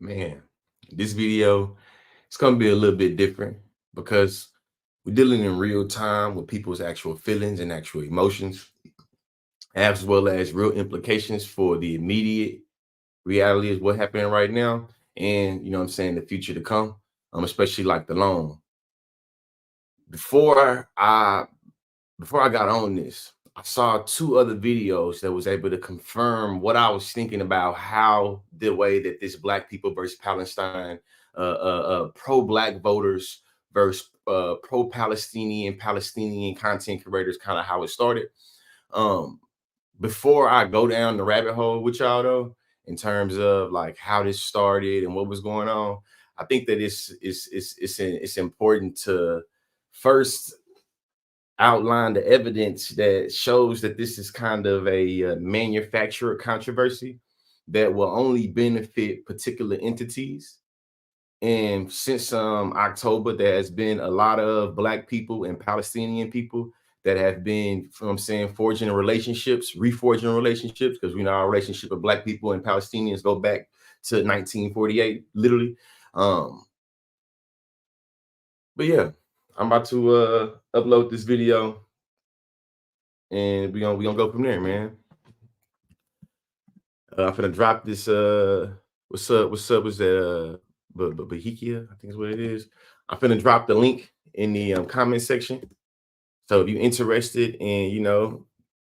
Man, this video, it's gonna be a little bit different because we're dealing in real time with people's actual feelings and actual emotions, as well as real implications for the immediate reality is what happening right now, and what I'm saying, the future to come, especially like the long. Before I before I got on this, I saw two other videos that was able to confirm what I was thinking about how the way that this Black people versus Palestine, pro-Black voters versus Palestinian content creators, kind of how it started. Um, Before I go down the rabbit hole with y'all though, in terms of like how this started and what was going on, I think that it's important to first outline the evidence that shows that this is kind of a manufactured controversy that will only benefit particular entities. And since October, there has been a lot of Black people and Palestinian people that have been, I'm saying, reforging relationships, because we know our relationship with Black people and Palestinians go back to 1948, literally. But yeah, I'm about to upload this video, and we gonna go from there, man. I'm gonna drop this. What's up? What's that? Bahikia, I think is what it is. I'm gonna drop the link in the comment section. So if you're interested in,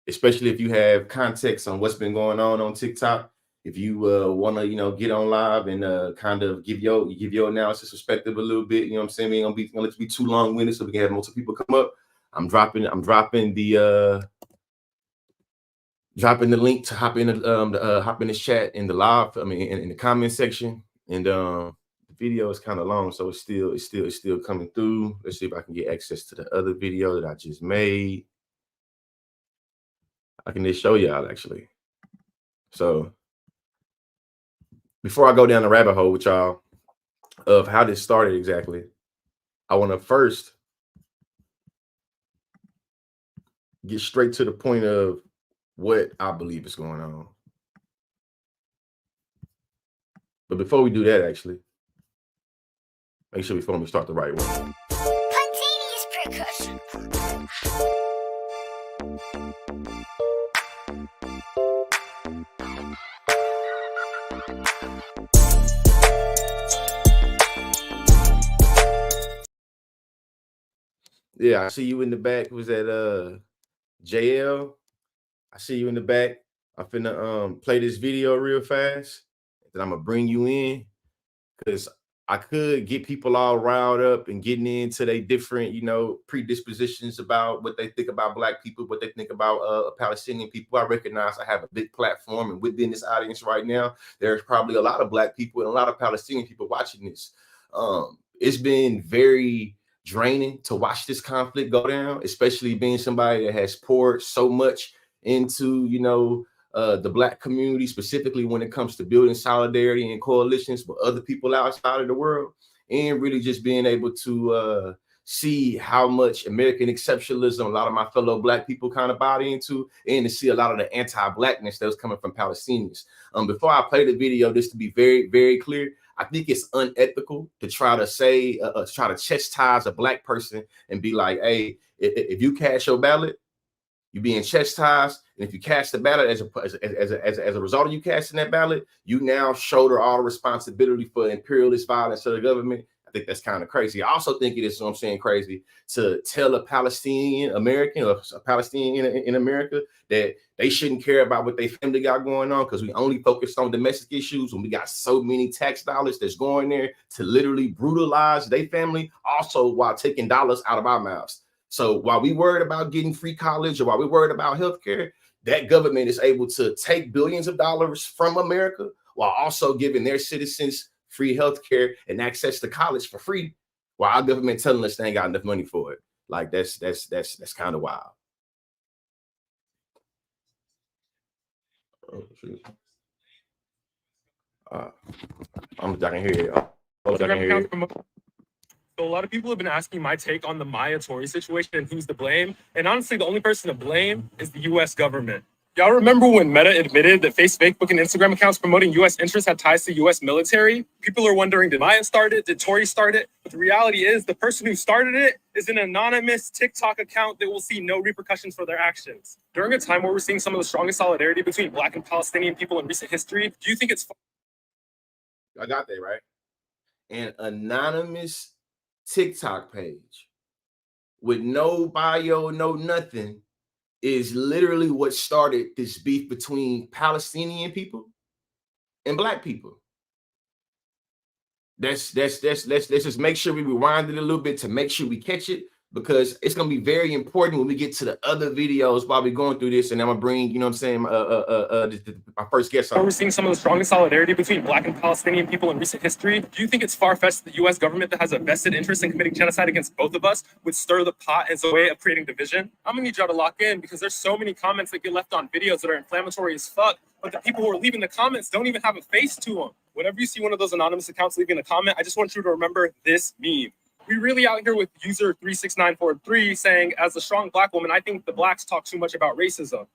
especially if you have context on what's been going on TikTok, if you want to, get on live and kind of give your analysis perspective a little bit, you know what I'm saying? We ain't gonna let you be too long-winded so we can have multiple people come up. I'm dropping the link to hop in the chat in the live. I mean, in the comment section, and the video is kind of long, so it's still coming through. Let's see if I can get access to the other video that I just made. I can just show y'all actually. So before I go down the rabbit hole with y'all of how this started exactly, I want to first get straight to the point of what I believe is going on. But before we do that, actually, make sure we start the right one. Spontaneous percussion. Yeah, I see you in the back. Was that JL? I see you in the back. I'm finna play this video real fast. Then I'm gonna bring you in, because I could get people all riled up and getting into their different, predispositions about what they think about Black people, what they think about Palestinian people. I recognize I have a big platform, and within this audience right now, there's probably a lot of Black people and a lot of Palestinian people watching this. It's been very draining to watch this conflict go down, especially being somebody that has poured so much into, the Black community, specifically when it comes to building solidarity and coalitions with other people outside of the world, and really just being able to see how much American exceptionalism a lot of my fellow Black people kind of bought into, and to see a lot of the anti-Blackness that was coming from Palestinians. Before I play the video, just to be very, very clear, I think it's unethical to try to chastise a Black person and be like, hey, if you cast your ballot, you're being chastised, and if you cast the ballot as a result of you casting that ballot, you now shoulder all the responsibility for imperialist violence to the government. I think that's kind of crazy. I also think it is, crazy to tell a Palestinian American or a Palestinian in America that they shouldn't care about what their family got going on, because we only focus on domestic issues when we got so many tax dollars that's going there to literally brutalize their family, also while taking dollars out of our mouths. So while we worried about getting free college, or while we worried about healthcare, that government is able to take billions of dollars from America while also giving their citizens free healthcare and access to college for free, while our government telling us they ain't got enough money for it. Like that's kind of wild. Oh, shoot. I can hear you. I can hear you. So a lot of people have been asking my take on the Maya Tory situation and who's to blame. And honestly, the only person to blame is the U.S. government. Y'all remember when Meta admitted that Facebook and Instagram accounts promoting U.S. interests had ties to U.S. military? People are wondering, did Maya start it? Did Tory start it? But the reality is the person who started it is an anonymous TikTok account that will see no repercussions for their actions. During a time where we're seeing some of the strongest solidarity between Black and Palestinian people in recent history, do you think it's... I got that, right? An anonymous TikTok page with no bio, no nothing, is literally what started this beef between Palestinian people and Black people. Let's just make sure we rewind it a little bit to make sure we catch it, because it's gonna be very important when we get to the other videos while we're going through this. And I'm gonna bring, you know what I'm saying, my first guest on. We're seeing some of the strongest solidarity between Black and Palestinian people in recent history. Do you think it's far-fetched that the U.S. government that has a vested interest in committing genocide against both of us would stir the pot as a way of creating division? I'm gonna need y'all to lock in, because there's so many comments that get left on videos that are inflammatory as fuck, but the people who are leaving the comments don't even have a face to them. Whenever you see one of those anonymous accounts leaving a comment, I just want you to remember this meme. We really out here with user 36943 saying, as a strong Black woman, I think the Blacks talk too much about racism.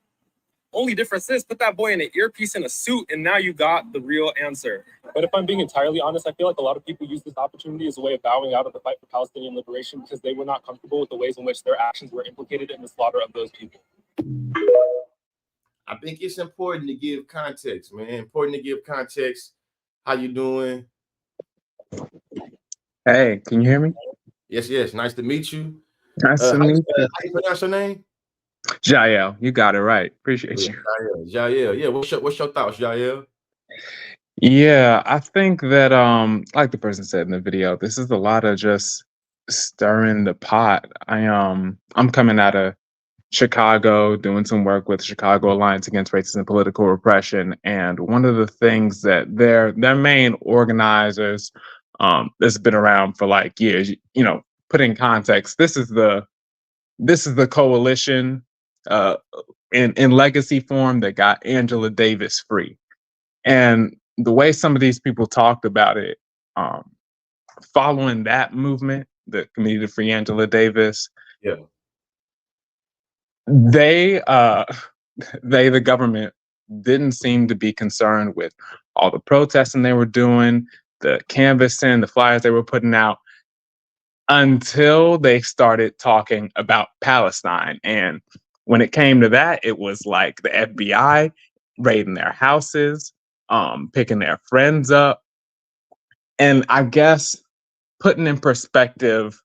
Only difference is put that boy in an earpiece and a suit, and now you got the real answer. But if I'm being entirely honest, I feel like a lot of people use this opportunity as a way of bowing out of the fight for Palestinian liberation because they were not comfortable with the ways in which their actions were implicated in the slaughter of those people. I think it's important to give context, man. Important to give context. How you doing? Hey, can you hear me? Yes. Nice to meet you. Nice to meet you. How you pronounce your name? Jael, you got it right. Appreciate you. Jael. Yeah, what's your thoughts, Jael? Yeah, I think that like the person said in the video, this is a lot of just stirring the pot. I'm coming out of Chicago, doing some work with Chicago Alliance Against Racism and Political Repression, and one of the things that their main organizers, this has been around for like years. You know, put in context, this is the coalition in legacy form that got Angela Davis free. And the way some of these people talked about it, following that movement, the Committee to Free Angela Davis, yeah, they, the government, didn't seem to be concerned with all the protesting they were doing, the canvassing, the flyers they were putting out, until they started talking about Palestine. And when it came to that, it was like the FBI raiding their houses, picking their friends up. And I guess putting in perspective,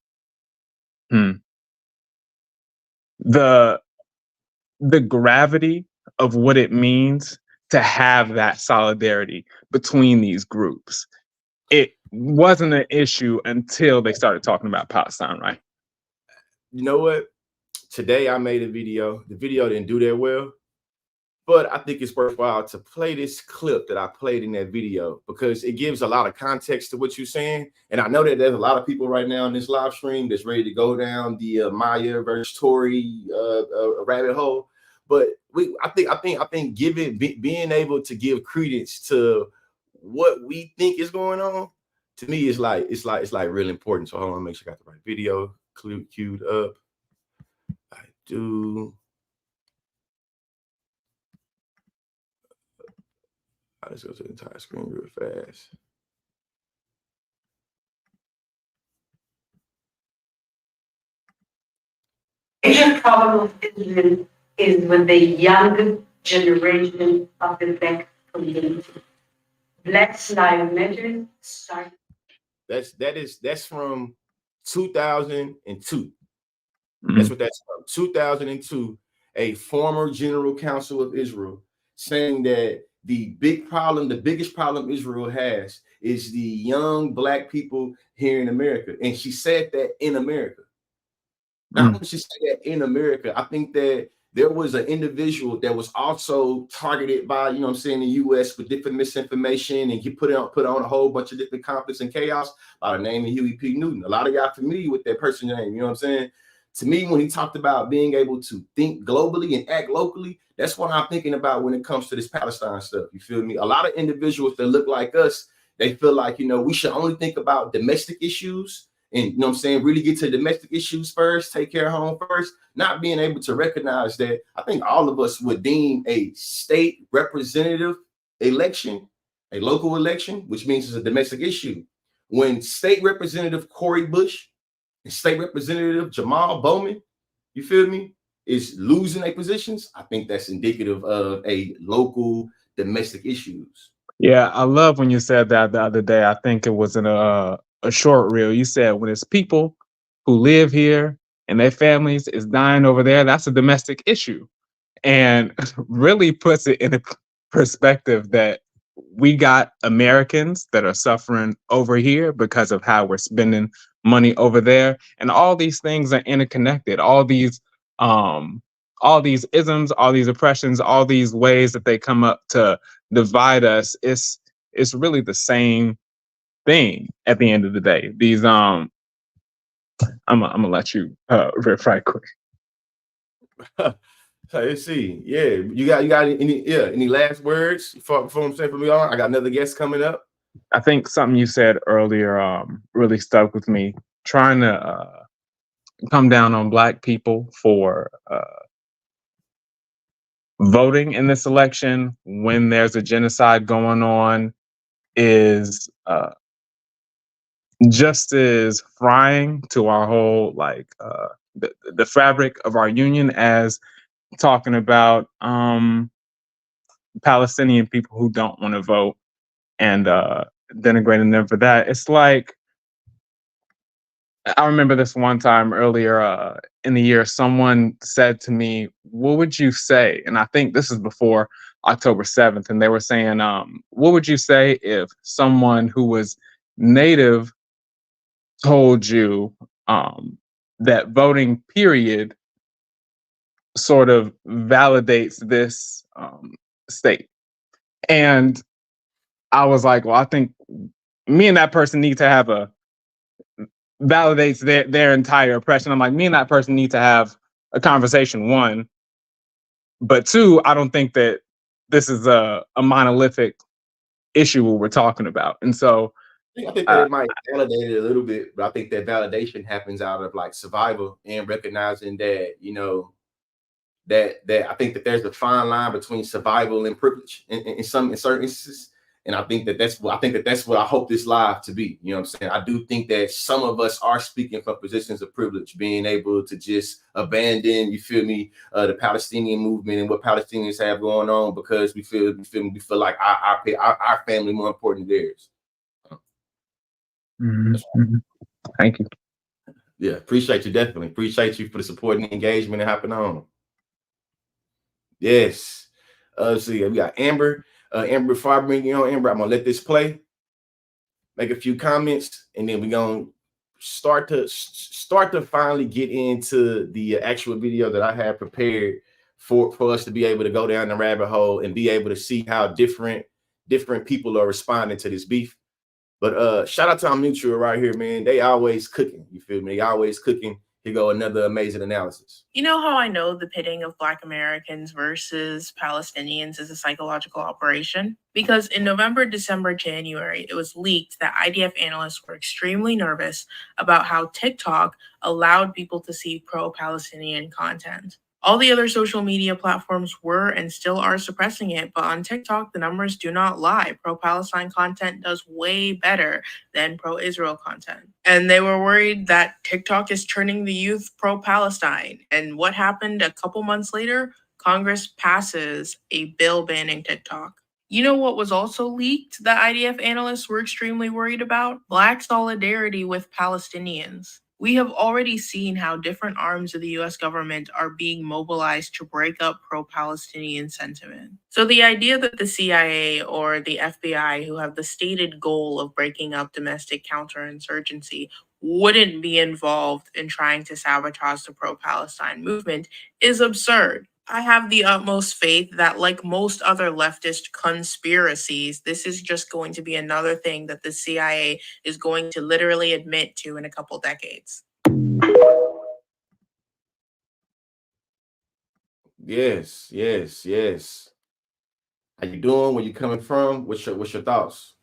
the gravity of what it means to have that solidarity between these groups. It wasn't an issue until they started talking about Palestine, right? You know what? Today I made a video. The video didn't do that well, but I think it's worthwhile to play this clip that I played in that video, because it gives a lot of context to what you're saying. And I know that there's a lot of people right now in this live stream that's ready to go down the Maya versus Tory rabbit hole. But I think being able to give credence to what we think is going on, to me, it's like really important. So hold on, make sure I got the right video queued up. I do. Let's go to the entire screen real fast. Major problem of Israel is with the young generation of the Black community. Black Lives Matter started. That's from 2002. That's what that's from. 2002. A former general counsel of Israel saying that the biggest problem Israel has is the young Black people here in America. And she said that in America. Not only she said that in America, I think that there was an individual that was also targeted by, you know what I'm saying, the US with different misinformation, and he put on a whole bunch of different conflicts and chaos by the name of Huey P. Newton. A lot of y'all familiar with that person's name, you know what I'm saying? To me, when he talked about being able to think globally and act locally, that's what I'm thinking about when it comes to this Palestine stuff. You feel me? A lot of individuals that look like us, they feel like, you know, we should only think about domestic issues and you know what I'm saying, really get to domestic issues first, take care of home first, not being able to recognize that I think all of us would deem a state representative election, a local election, which means it's a domestic issue. When State Representative Cori Bush and State Representative Jamal Bowman, you feel me, is losing their positions, I think that's indicative of a local domestic issues. Yeah, I love when you said that the other day. I think it was in a short reel. You said when it's people who live here and their families is dying over there, that's a domestic issue. And really puts it in a perspective that we got Americans that are suffering over here because of how we're spending money over there. And all these things are interconnected. All these isms, all these oppressions, all these ways that they come up to divide us, it's really the same thing at the end of the day. These I'm gonna let you riff right quick. Let's see. Yeah, you got any last words before I'm saying for me on? I got another guest coming up. I think something you said earlier really stuck with me. Trying to come down on Black people for voting in this election when there's a genocide going on is just as frying to our whole the fabric of our union as talking about Palestinian people who don't want to vote and denigrating them for that. It's like, I remember this one time earlier in the year, someone said to me, "What would you say?" And I think this is before October 7th. And they were saying, "What would you say if someone who was Native told you that voting, period, sort of validates this state?" And I was like, well, I think me and that person need to have validates their entire oppression. I'm like, me and that person need to have a conversation, one. But two, I don't think that this is a monolithic issue we're talking about. And so I think that it might validate it a little bit, but I think that validation happens out of like survival and recognizing that, you know, that I think that there's a fine line between survival and privilege in certain instances. And I think that that's what I hope this live to be. You know what I'm saying? I do think that some of us are speaking from positions of privilege, being able to just abandon, you feel me, the Palestinian movement and what Palestinians have going on because we feel like our family more important than theirs. Mm-hmm. Thank you. Yeah, appreciate you, definitely. Appreciate you for the support and engagement and hopping on. Yes. Let's see, we got Amber. Amber, before I bring you on, Amber, I'm gonna let this play, make a few comments, and then we're gonna start to finally get into the actual video that I have prepared for us to be able to go down the rabbit hole and be able to see how different people are responding to this beef. But shout out to our mutual right here, man. They always cooking. You feel me? They always cooking. Here go another amazing analysis. You know how I know the pitting of Black Americans versus Palestinians is a psychological operation? Because in November, December, January, it was leaked that IDF analysts were extremely nervous about how TikTok allowed people to see pro-Palestinian content. All the other social media platforms were and still are suppressing it, but on TikTok, the numbers do not lie. Pro-Palestine content does way better than pro-Israel content. And they were worried that TikTok is turning the youth pro-Palestine. And what happened a couple months later? Congress passes a bill banning TikTok. You know what was also leaked that IDF analysts were extremely worried about? Black solidarity with Palestinians. We have already seen how different arms of the US government are being mobilized to break up pro-Palestinian sentiment. So the idea that the CIA or the FBI, who have the stated goal of breaking up domestic counterinsurgency, wouldn't be involved in trying to sabotage the pro-Palestine movement is absurd. I have the utmost faith that, like most other leftist conspiracies, this is just going to be another thing that the CIA is going to literally admit to in a couple decades. Yes. How you doing? Where you coming from? What's your thoughts?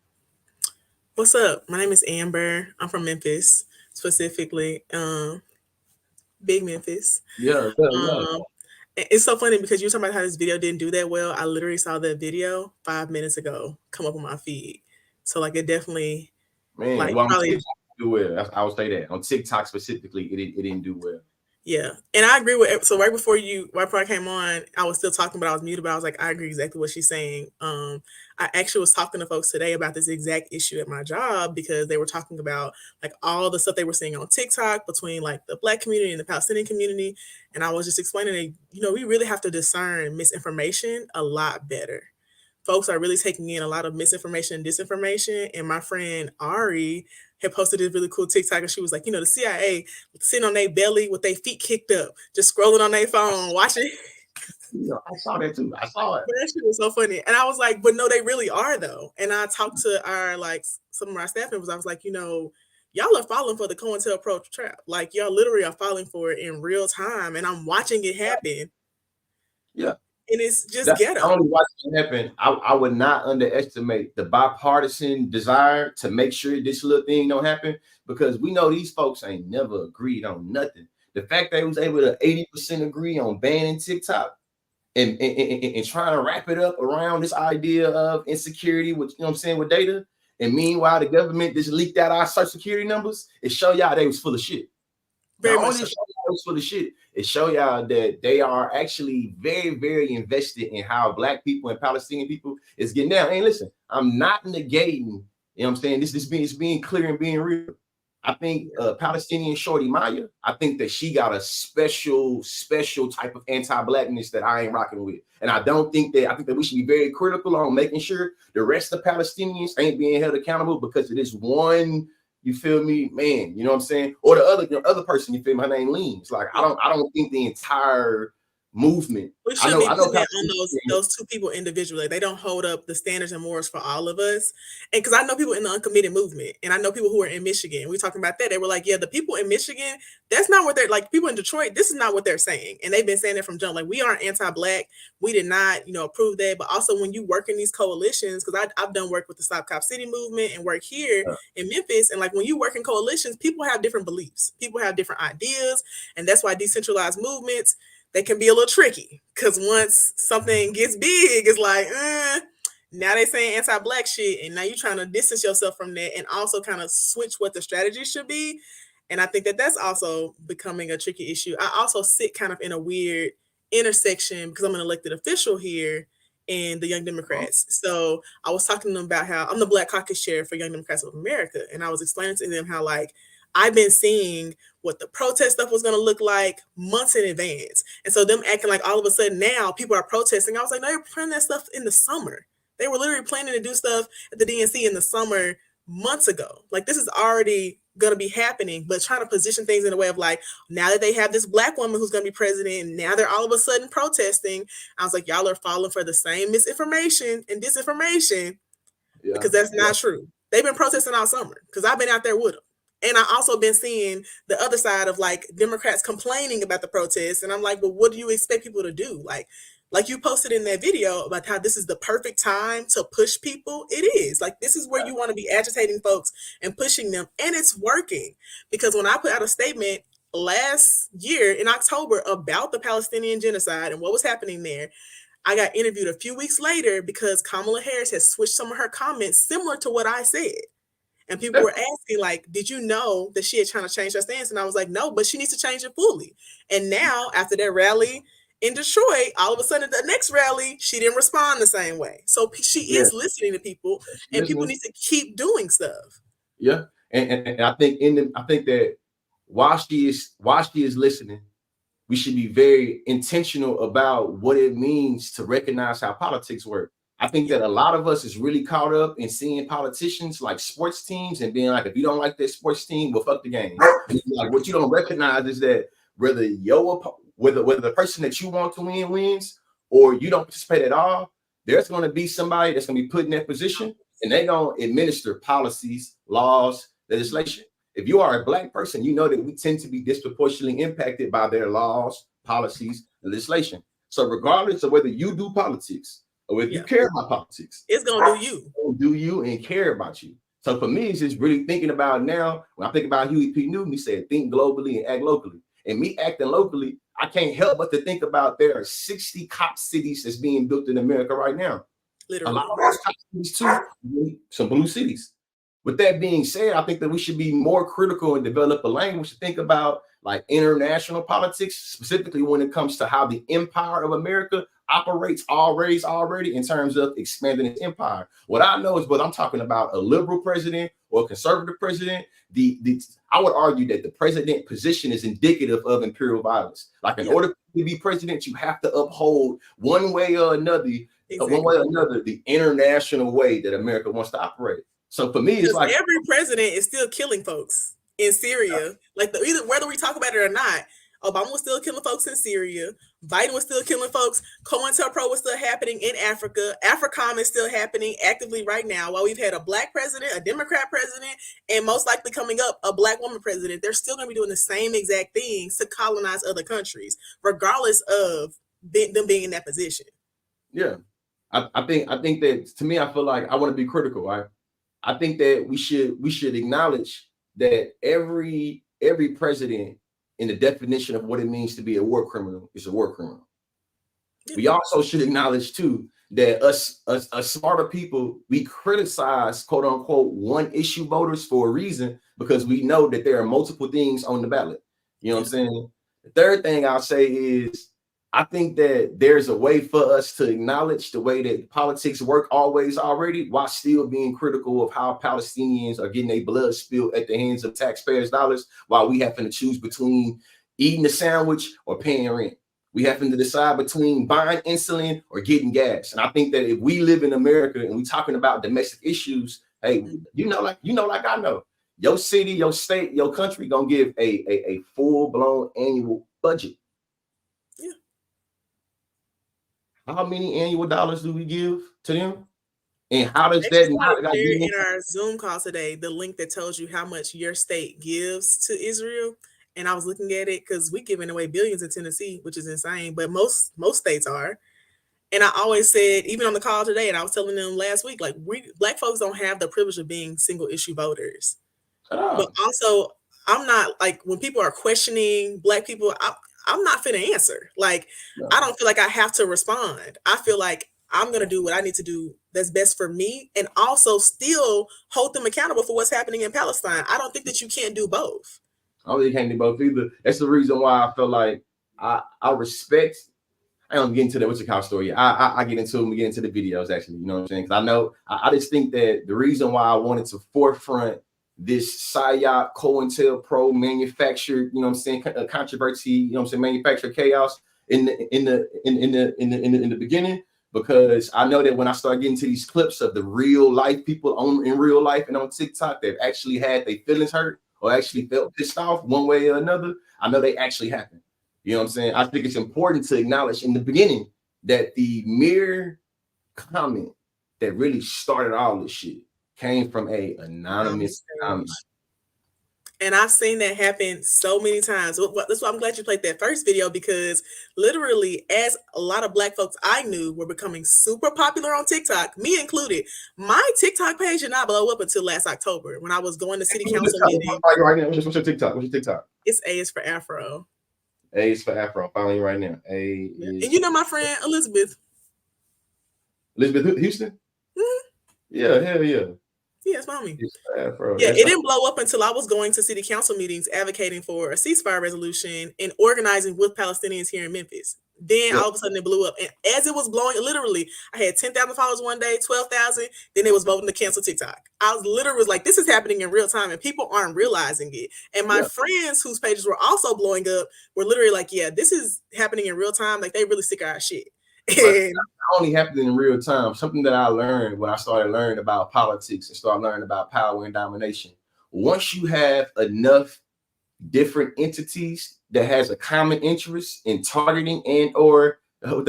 What's up? My name is Amber. I'm from Memphis. specifically, Big Memphis. Yeah. It's so funny because you were talking about how this video didn't do that well. I literally saw that video 5 minutes ago come up on my feed. So like it definitely Man, like well, on probably TikTok do well. I would say that on TikTok specifically, it didn't do well. yeah. And I agree with so right before I came on, I was still talking, but I was muted, but I was like, I agree exactly what she's saying. I actually was talking to folks today about this exact issue at my job because they were talking about like all the stuff they were seeing on TikTok between like the Black community and the Palestinian community. And I was just explaining that, we really have to discern misinformation a lot better. Folks are really taking in a lot of misinformation and disinformation. And my friend Ari had posted this really cool TikTok, and she was like, the CIA sitting on their belly with their feet kicked up, just scrolling on their phone, watching. I saw that too. I saw it. But that shit was so funny. And I was like, but no, they really are though. And I talked to some of our staff members. I was like, y'all are falling for the COINTELPRO trap. Like y'all literally are falling for it in real time. And I'm watching it happen. Yeah. And it's just ghetto. I only watched it happen. I would not underestimate the bipartisan desire to make sure this little thing don't happen, because we know these folks ain't never agreed on nothing. The fact they was able to 80% agree on banning TikTok and trying to wrap it up around this idea of insecurity with, with data. And meanwhile, the government just leaked out our social security numbers. It show y'all they was full of shit. Very Not much only so. show y'all was full of shit, it show y'all that they are actually very, very invested in how Black people and Palestinian people is getting down. And listen, I'm not negating, this being clear and being real. I think Palestinian Shorty Maya, I think that she got a special type of anti-Blackness that I ain't rocking with. And I think that we should be very critical on making sure the rest of Palestinians ain't being held accountable because of this one, you feel me, man, you know what I'm saying? Or the other person, you feel me, her name Leans. Like, I don't think the entire movement. We shouldn't be putting that on Palestinians- those two people individually. They don't hold up the standards and morals for all of us. And because I know people in the uncommitted movement, and I know people who are in Michigan. We talking about that. They were like, yeah, the people in Michigan, that's not what they're like. People in Detroit, this is not what they're saying. And they've been saying that from jump. Like, we aren't anti-Black. We did not, approve that. But also when you work in these coalitions, because I've done work with the Stop Cop City movement and work here in Memphis. And like when you work in coalitions, people have different beliefs. People have different ideas. And that's why decentralized movements, they can be a little tricky because once something gets big, it's like, now they saying anti-Black shit, and now you're trying to distance yourself from that and also kind of switch what the strategy should be. And I think that that's also becoming a tricky issue. I also sit kind of in a weird intersection because I'm an elected official here in the Young Democrats. So I was talking to them about how I'm the Black Caucus chair for Young Democrats of America, and I was explaining to them how like I've been seeing what the protest stuff was going to look like months in advance. And so them acting like all of a sudden now people are protesting. I was like, no, you're planning that stuff in the summer. They were literally planning to do stuff at the DNC in the summer months ago. Like this is already going to be happening, but trying to position things in a way of like, now that they have this Black woman who's going to be president, and now they're all of a sudden protesting. I was like, y'all are falling for the same misinformation and disinformation because that's not true. They've been protesting all summer because I've been out there with them. And I also been seeing the other side of like Democrats complaining about the protests. And I'm like, well, what do you expect people to do? Like you posted in that video about how this is the perfect time to push people. It is like, this is where you want to be agitating folks and pushing them. And it's working because when I put out a statement last year in October about the Palestinian genocide and what was happening there, I got interviewed a few weeks later because Kamala Harris has switched some of her comments similar to what I said. And people were asking, like, did you know that she had trying to change her stance? And I was like, no, but she needs to change it fully. And now, after that rally in Detroit, all of a sudden, at the next rally, she didn't respond the same way. So she is listening to people, and people need to keep doing stuff. Yeah, and I think that while she is listening, we should be very intentional about what it means to recognize how politics work. I think that a lot of us is really caught up in seeing politicians like sports teams and being like, if you don't like that sports team, well, fuck the game. Like, what you don't recognize is that whether the person that you want to win wins or you don't participate at all, there's going to be somebody that's going to be put in that position and they're going to administer policies, laws, legislation. If you are a Black person, you know that we tend to be disproportionately impacted by their laws, policies, and legislation. So regardless of whether you do politics, or if you care about politics, it's gonna do you. It's gonna do you and care about you. So for me, it's just really thinking about now. When I think about Huey P. Newton, he said, think globally and act locally. And me acting locally, I can't help but to think about there are 60 cop cities that's being built in America right now. Literally. A lot of those cop cities too, some blue cities. With that being said, I think that we should be more critical and develop a language to think about like international politics, specifically when it comes to how the empire of America operates already in terms of expanding its empire. What I know is, but I'm talking about a liberal president or a conservative president. I would argue that the president position is indicative of imperial violence. Like in order to be president, you have to uphold one way or another, the international way that America wants to operate. So for me, it's like every president is still killing folks in Syria. Like either whether we talk about it or not, Obama was still killing folks in Syria. Biden was still killing folks. COINTELPRO was still happening in Africa. AFRICOM is still happening actively right now. While we've had a black president, a Democrat president, and most likely coming up, a black woman president, they're still going to be doing the same exact things to colonize other countries, regardless of them being in that position. Yeah. I think that, to me, I feel like I want to be critical, right? I think that we should acknowledge that every president in the definition of what it means to be a war criminal is a war criminal. We also should acknowledge too that us smarter people, we criticize quote unquote one issue voters for a reason, because we know that there are multiple things on the ballot. You know what I'm saying? The third thing I'll say is I think that there's a way for us to acknowledge the way that politics work already, while still being critical of how Palestinians are getting their blood spilled at the hands of taxpayers' dollars, while we having to choose between eating a sandwich or paying rent. We having to decide between buying insulin or getting gas. And I think that if we live in America and we're talking about domestic issues, hey, like I know, your city, your state, your country gonna give a full-blown annual budget. How many annual dollars do we give to them? And how does that not in our Zoom call today, the link that tells you how much your state gives to Israel? And I was looking at it because we're giving away billions in Tennessee, which is insane, but most states are. And I always said, even on the call today, and I was telling them last week, like black folks don't have the privilege of being single issue voters. But also, I'm not like when people are questioning black people, I'm not finna answer. Like, I don't feel like I have to respond. I feel like I'm gonna do what I need to do that's best for me, and also still hold them accountable for what's happening in Palestine. I don't think that you can't do both. I don't think you can't do both either. That's the reason why I feel like I respect. I don't get into that what's your call story. I get into them. We get into the videos actually. You know what I'm saying? Because I know I just think that the reason why I wanted to forefront this PSYOP COINTELPRO manufactured, you know what I'm saying, controversy, you know what I'm saying, manufactured chaos in the beginning, because I know that when I start getting to these clips of the real life people in real life and on TikTok that actually had their feelings hurt or actually felt pissed off one way or another, I know they actually happened. You know what I'm saying? I think it's important to acknowledge in the beginning that the mere comment that really started all this shit came from a anonymous comment. And I've seen that happen so many times. That's why I'm glad you played that first video, because literally, as a lot of black folks I knew were becoming super popular on TikTok, me included, my TikTok page did not blow up until last October when I was going to city council meetings. Right now, what's your TikTok? What's your TikTok? It's A is for Afro. A is for Afro. I'm following you right now. And you know my friend Elizabeth Houston? Mm-hmm. Yeah, hell yeah. Yeah, it's mommy. Afro. Yeah, it didn't blow up until I was going to city council meetings advocating for a ceasefire resolution and organizing with Palestinians here in Memphis. Then all of a sudden it blew up. And as it was blowing, literally, I had 10,000 followers one day, 12,000. Then it was voting to cancel TikTok. I was literally like, this is happening in real time and people aren't realizing it. And my friends whose pages were also blowing up were literally like, yeah, this is happening in real time. Like, they really sick of our shit. And only happened in real time. Something that I learned when I started learning about politics and started learning about power and domination. Once you have enough different entities that has a common interest in targeting and or with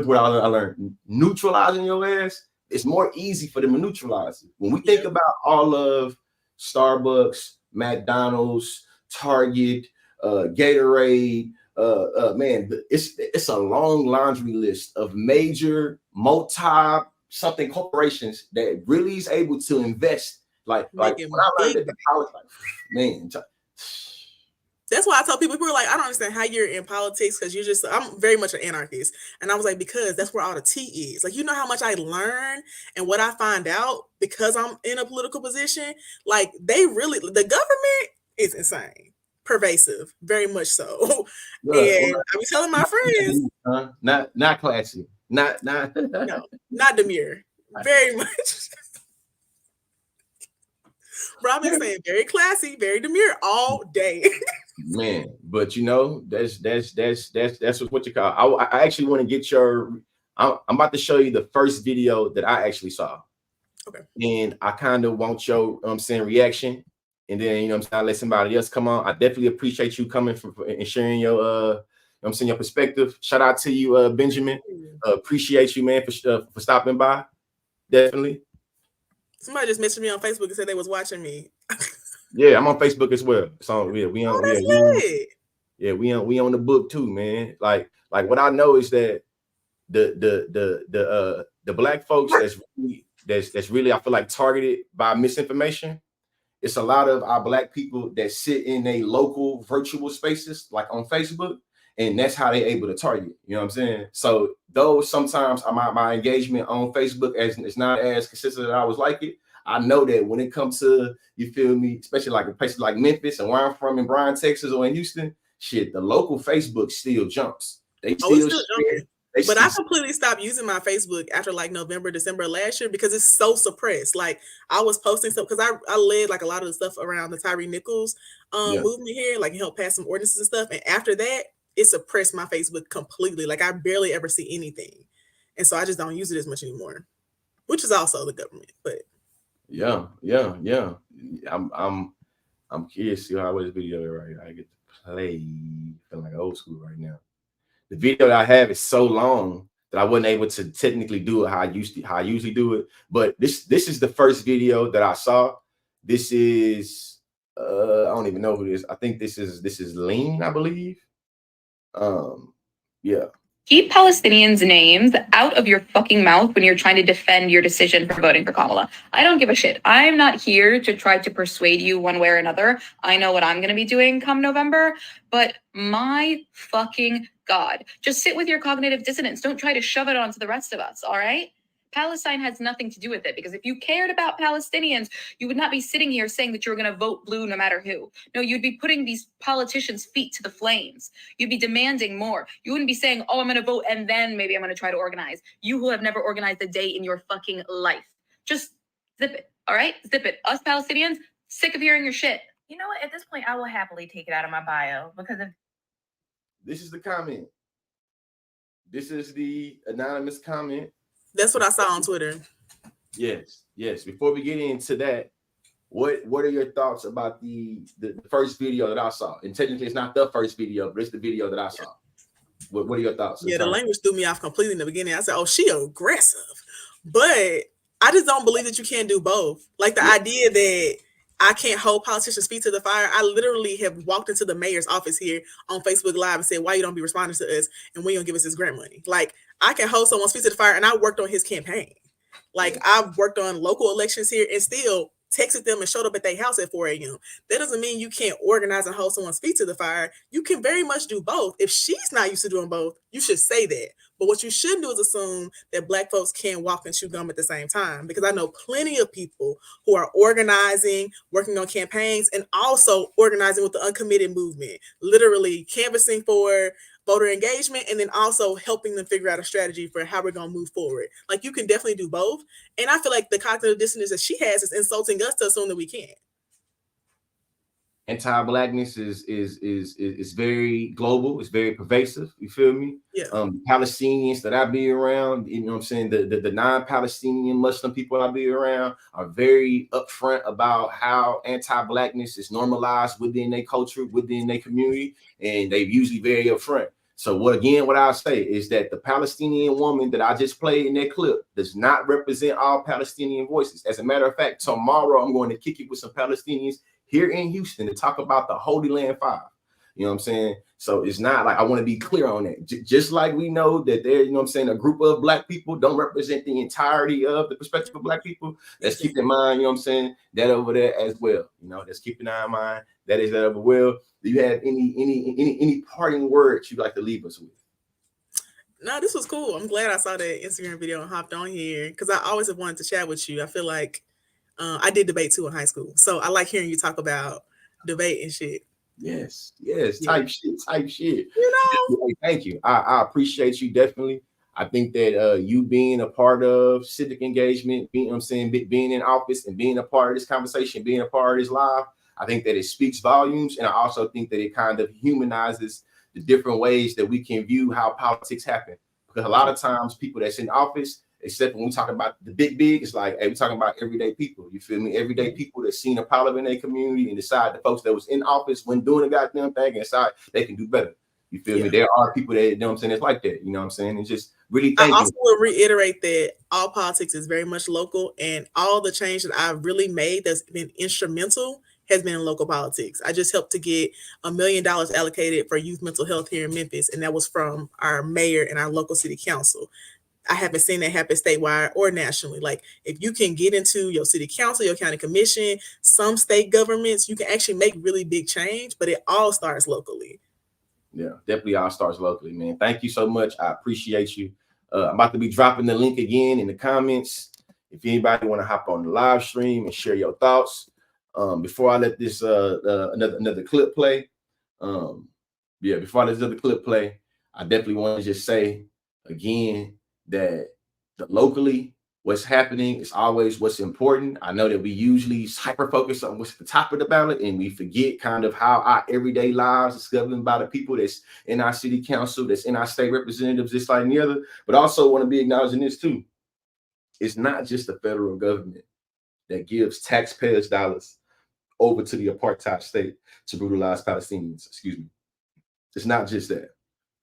what I learned, neutralizing your ass, it's more easy for them to neutralize it. When we think about all of Starbucks, McDonald's, Target, Gatorade, man, it's a long laundry list of major multi-something corporations that really is able to invest Like Making when I learned big that, I was like, man. That's why I tell people are like, I don't understand how you're in politics because you're just, I'm very much an anarchist. And I was like, because that's where all the tea is. Like, you know how much I learn and what I find out because I'm in a political position? Like, they really, the government is insane, pervasive, very much so. And I be telling my friends, not classy, not no, not demure, very much. Bro, I've been saying very classy, very demure all day. Man, but you know, that's what you call. I actually want to get your. I'm about to show you the first video that I actually saw. Okay. And I kind of want your reaction, and then I'll let somebody else come on. I definitely appreciate you coming and sharing your your perspective. Shout out to you, Benjamin. Appreciate you, man, for stopping by. Definitely. Somebody just messaged me on Facebook and said they was watching me. Yeah, I'm on Facebook as well. So yeah, we on we on the book too, man. Like what I know is that the black folks that's really I feel like targeted by misinformation. It's a lot of our black people that sit in a local virtual spaces like on Facebook, and that's how they're able to target. You know what I'm saying? So though sometimes my engagement on Facebook is not as consistent as I was like it, I know that when it comes to, you feel me, especially like in places like Memphis and where I'm from in Bryan, Texas, or in Houston, shit, the local Facebook still jumps. They still jumping. But I completely stopped using my Facebook after like November, December last year because it's so suppressed. Like I was posting stuff because I led like a lot of the stuff around the Tyree Nichols movement here, like help pass some ordinances and stuff. And after that, it suppressed my Facebook completely. Like I barely ever see anything. And so I just don't use it as much anymore, which is also the government. But yeah. I'm curious to see how this video right. I get to play. Feeling like old school right now. The video that I have is so long that I wasn't able to technically do it how I usually do it. But this is the first video that I saw. This is I don't even know who it is. I think this is Lean, I believe. Yeah. Keep Palestinians' names out of your fucking mouth when you're trying to defend your decision for voting for Kamala. I don't give a shit. I'm not here to try to persuade you one way or another. I know what I'm going to be doing come November, but my fucking God, just sit with your cognitive dissonance. Don't try to shove it onto the rest of us, all right? Palestine has nothing to do with it, because if you cared about Palestinians, you would not be sitting here saying that you're going to vote blue no matter who. No, you'd be putting these politicians' feet to the flames. You'd be demanding more. You wouldn't be saying, oh, I'm going to vote and then maybe I'm going to try to organize. You who have never organized a day in your fucking life. Just zip it, all right? Zip it. Us Palestinians, sick of hearing your shit. You know what? At this point, I will happily take it out of my bio because of. This is the comment. This is the anonymous comment. That's what I saw on Twitter. Yes. Before we get into that, what are your thoughts about the first video that I saw? And technically, it's not the first video, but it's the video that I saw. What are your thoughts? Yeah, the language threw me off completely in the beginning. I said, "Oh, she aggressive," but I just don't believe that you can't do both. Like the idea that I can't hold politicians' feet to the fire. I literally have walked into the mayor's office here on Facebook Live and said, "Why you don't be responding to us and when you don't give us his grant money?" Like I can hold someone's feet to the fire, and I worked on his campaign. Like I've worked on local elections here and still texted them and showed up at their house at 4 a.m. That doesn't mean you can't organize and hold someone's feet to the fire. You can very much do both. If she's not used to doing both, you should say that. But what you shouldn't do is assume that Black folks can't walk and chew gum at the same time, because I know plenty of people who are organizing, working on campaigns, and also organizing with the uncommitted movement, literally canvassing for voter engagement, and then also helping them figure out a strategy for how we're going to move forward. Like you can definitely do both. And I feel like the cognitive dissonance that she has is insulting us to assume that we can't. Anti-Blackness is very global. It's very pervasive. You feel me? Yeah. Palestinians that I be around, you know what I'm saying? The non-Palestinian Muslim people I be around are very upfront about how anti-Blackness is normalized within their culture, within their community, and they're usually very upfront. So what I'll say is that the Palestinian woman that I just played in that clip does not represent all Palestinian voices. As a matter of fact, tomorrow I'm going to kick it with some Palestinians here in Houston to talk about the Holy Land 5. You know what I'm saying? So it's not like, I want to be clear on that. Just like we know that there, you know what I'm saying, a group of Black people don't represent the entirety of the perspective of Black people. Let's keep in mind, you know what I'm saying, that over there as well. You know, let's keep an eye in mind. That is that over well. Do you have any parting words you'd like to leave us with? No, this was cool. I'm glad I saw that Instagram video and hopped on here because I always have wanted to chat with you. I feel like I did debate too in high school. So I like hearing you talk about debate and shit. Yes, type shit. You know? Thank you. I appreciate you definitely. I think that you being a part of civic engagement, being, you know what I'm saying, being in office and being a part of this conversation, being a part of this live, I think that it speaks volumes. And I also think that it kind of humanizes the different ways that we can view how politics happen. Because a lot of times people that's in office, except when we talk about the big, it's like, hey, we're talking about everyday people. You feel me? Everyday people that seen a problem in their community and decide the folks that was in office when doing a goddamn thing and decide they can do better. You feel me? There are people that, you know what I'm saying, it's like that. You know what I'm saying? It's just really thinking. I also will reiterate that all politics is very much local, and all the change that I've really made that's been instrumental has been in local politics. I just helped to get $1 million allocated for youth mental health here in Memphis, and that was from our mayor and our local city council. I haven't seen that happen statewide or nationally. Like, if you can get into your city council, your county commission, some state governments, you can actually make really big change, but it all starts locally. Yeah, definitely all starts locally, man. Thank you so much. I appreciate you. I'm about to be dropping the link again in the comments. If anybody want to hop on the live stream and share your thoughts. Before I let this another clip play, before I let this other clip play, I definitely want to just say again that locally what's happening is always what's important. I know that we usually hyper focus on what's at the top of the ballot, and we forget kind of how our everyday lives is governed by the people that's in our city council, that's in our state representatives, this like and the other. But also want to be acknowledging this too. It's not just the federal government that gives taxpayers' dollars over to the apartheid state to brutalize Palestinians. Excuse me. It's not just that.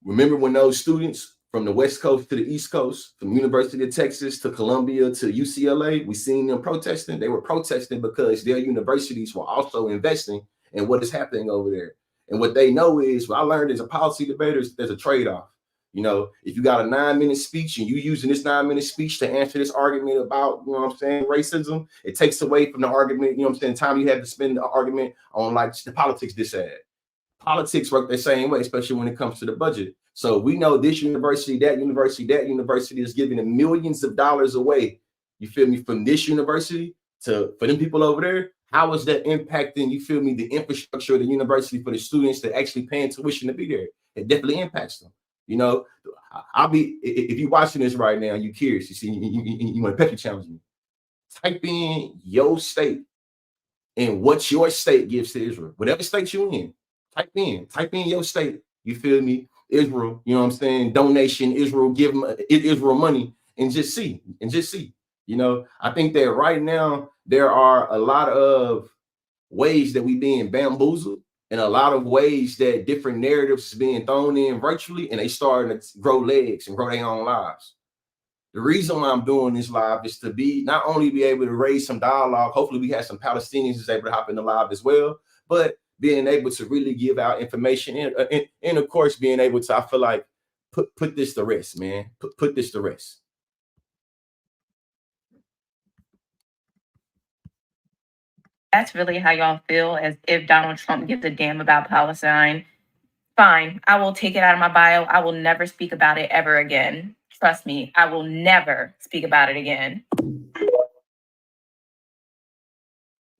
Remember when those students from the West Coast to the East Coast, from University of Texas to Columbia to UCLA, we seen them protesting. They were protesting because their universities were also investing in what is happening over there. And what they know is, what I learned as a policy debater, there's a trade-off. You know, if you got a 9-minute speech and you using this 9-minute speech to answer this argument about, you know what I'm saying, racism, it takes away from the argument, you know what I'm saying, time you have to spend the argument on like the politics this ad. Politics work the same way, especially when it comes to the budget. So we know this university, that university is giving millions of dollars away, you feel me, from this university for them people over there. How is that impacting, you feel me, the infrastructure of the university for the students that actually paying tuition to be there? It definitely impacts them. You know, if you're watching this right now, you're curious, you see, you want to Petri challenge me. Type in your state and what your state gives to Israel. Whatever state you're in, type in your state, you feel me, Israel, you know what I'm saying, donation, Israel, give them Israel money, and just see. You know, I think that right now there are a lot of ways that we being bamboozled, and a lot of ways that different narratives is being thrown in virtually, and they starting to grow legs and grow their own lives. The reason why I'm doing this live is to not only be able to raise some dialogue, hopefully we have some Palestinians that's able to hop in the live as well, but being able to really give out information and of course being able to, I feel like, put this to rest, man. Put this to rest. That's really how y'all feel, as if Donald Trump gives a damn about Palestine. Fine, I will take it out of my bio. I will never speak about it ever again. Trust me, I will never speak about it again.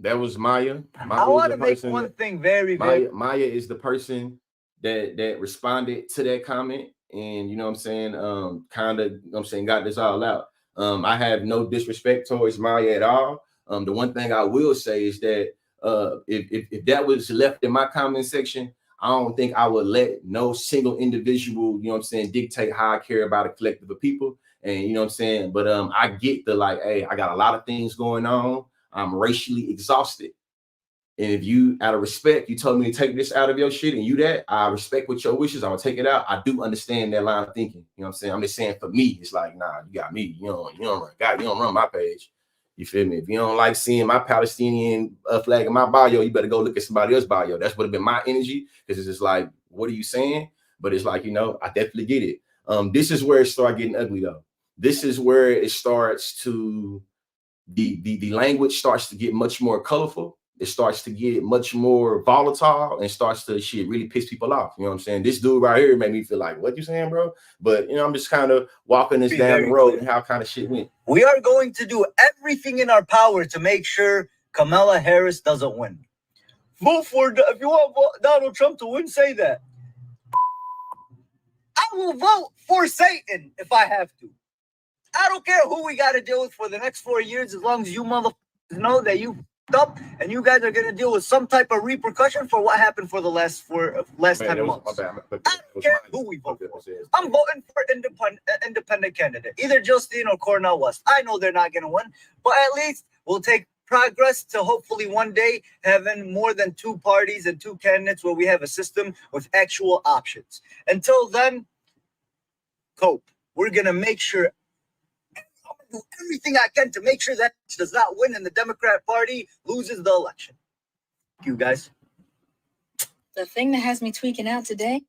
That was Maya. I want to make one thing very Maya is the person that responded to that comment, and you know what I'm saying, kind of, you know what I'm saying, got this all out. I have no disrespect towards Maya at all. The one thing I will say is that if that was left in my comment section, I don't think I would let no single individual, you know what I'm saying, dictate how I care about a collective of people. And you know what I'm saying? But I get the like, hey, I got a lot of things going on. I'm racially exhausted. And if you, out of respect, you told me to take this out of your shit and you that, I respect what your wishes, I'm gonna take it out. I do understand that line of thinking. You know what I'm saying? I'm just saying for me, it's like, nah, you got me. You don't run my page. You feel me? If you don't like seeing my Palestinian flag in my bio, you better go look at somebody else's bio. That's would have been my energy, because it's just like, what are you saying? But it's like, you know, I definitely get it. This is where it starts getting ugly, though. This is where it starts to the language starts to get much more colorful. It starts to get much more volatile and starts to really piss people off. You know what I'm saying? This dude right here made me feel like, what you saying, bro? But you know, I'm just kind of walking this down the road and how kind of shit went. We are going to do everything in our power to make sure Kamala Harris doesn't win. Vote for, if you want Donald Trump to win, say that. I will vote for Satan if I have to. I don't care who we got to deal with for the next 4 years, as long as you motherfuckers know that you up and you guys are going to deal with some type of repercussion for what happened for the last 10 months. I don't care who we vote for. I'm voting for independent candidate, either Justine or Cornel West. I know they're not going to win, but at least we'll take progress to hopefully one day having more than 2 parties and 2 candidates where we have a system with actual options. Until then, cope. We're going to make sure do everything I can to make sure that does not win and the Democrat Party loses the election. Thank you, guys. The thing that has me tweaking out today.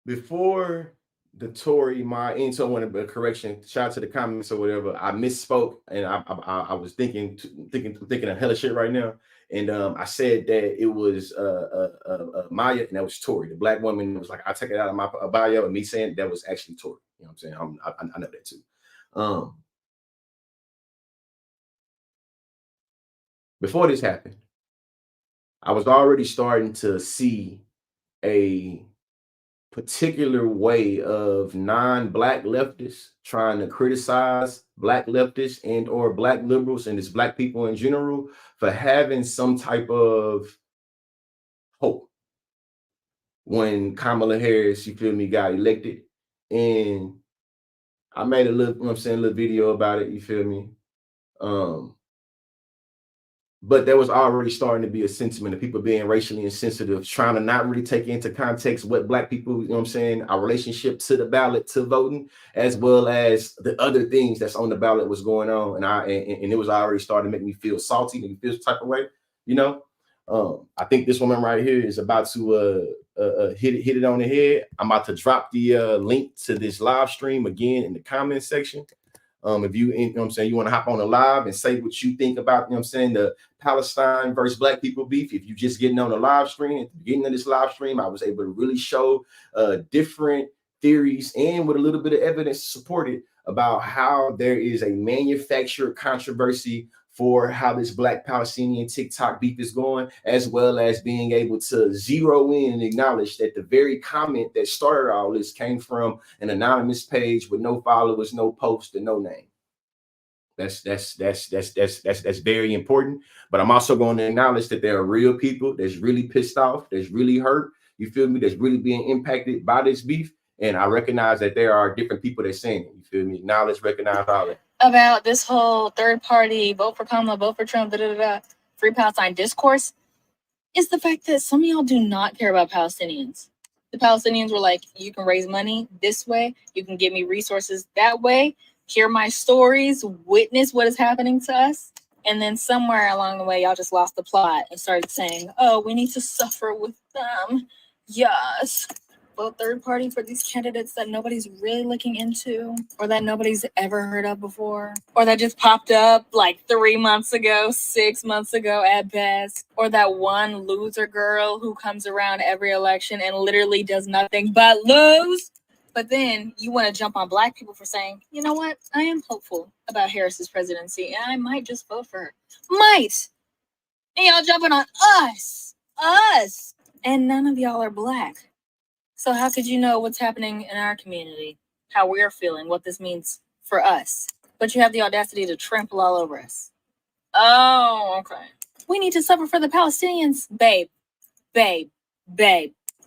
Before the Tory, my intern wanted a correction. Shout out to the comments or whatever. I misspoke, and I was thinking of hella shit right now. And I said that it was Maya, and that was Tory, the black woman. It was like, I take it out of my bio, and me saying that was actually Tory. You know what I'm saying? I know that too. Before this happened, I was already starting to see a particular way of non-black leftists trying to criticize black leftists and or black liberals and just black people in general for having some type of hope when Kamala Harris, you feel me, got elected. And I made a little, you know what I'm saying, little video about it, you feel me? But there was already starting to be a sentiment of people being racially insensitive, trying to not really take into context what black people, you know what I'm saying, our relationship to the ballot, to voting, as well as the other things that's on the ballot was going on. And it was already starting to make me feel salty, make me feel some type of way, you know? I think this woman right here is about to hit it on the head. I'm about to drop the link to this live stream again in the comment section. If you know what I'm saying, you want to hop on the live and say what you think about, you know what I'm saying, the Palestine versus black people beef. If you just getting on the live stream, at the beginning of this live stream, I was able to really show different theories and with a little bit of evidence to support it about how there is a manufactured controversy for how this black Palestinian TikTok beef is going, as well as being able to zero in and acknowledge that the very comment that started all this came from an anonymous page with no followers, no post, and no name. That's very important. But I'm also going to acknowledge that there are real people that's really pissed off, that's really hurt, you feel me, that's really being impacted by this beef. And I recognize that there are different people that's saying it, you feel me, acknowledge, recognize all that. About this whole third party, vote for Kamala, vote for Trump, free Palestine discourse is the fact that some of y'all do not care about Palestinians. The Palestinians were like, you can raise money this way, you can give me resources that way, hear my stories, witness what is happening to us. And then somewhere along the way, y'all just lost the plot and started saying, oh, we need to suffer with them. Yes. Vote third party for these candidates that nobody's really looking into, or that nobody's ever heard of before, or that just popped up like 3 months ago, 6 months ago at best, or that one loser girl who comes around every election and literally does nothing but lose. But then you want to jump on black people for saying, you know what, I am hopeful about Harris's presidency and I might just vote for her. Might. And y'all jumping on us, and none of y'all are black. So how could you know what's happening in our community, how we're feeling, what this means for us? But you have the audacity to trample all over us. Oh, okay. We need to suffer for the Palestinians. Babe.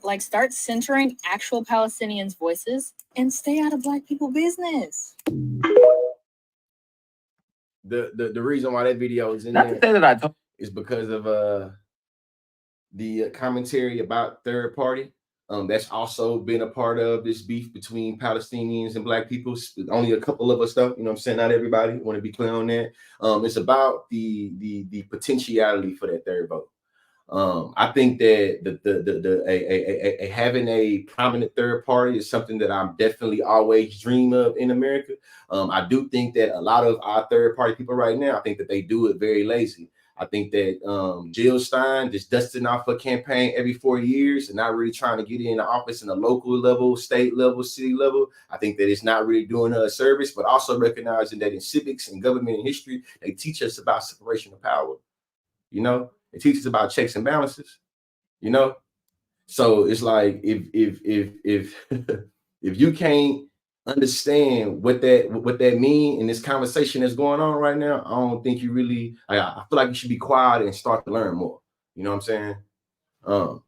Like, start centering actual Palestinians' voices and stay out of black people business. The reason why that video is in there is because of the commentary about third party. That's also been a part of this beef between Palestinians and Black people. Only a couple of us, though. You know what I'm saying? Not everybody. Want to be clear on that. It's about the potentiality for that third vote. I think that having a prominent third party is something that I'm definitely always dream of in America. I do think that a lot of our third party people right now, I think that they do it very lazy. I think that Jill Stein just dusting off her campaign every 4 years and not really trying to get in the office in a local level, state level, city level. I think that it's not really doing her a service, but also recognizing that in civics and government and history, they teach us about separation of power. You know, it teaches about checks and balances. You know, so it's like if if you can't understand what that mean in this conversation that's going on right now, I don't think you really. I feel like you should be quiet and start to learn more. You know what I'm saying?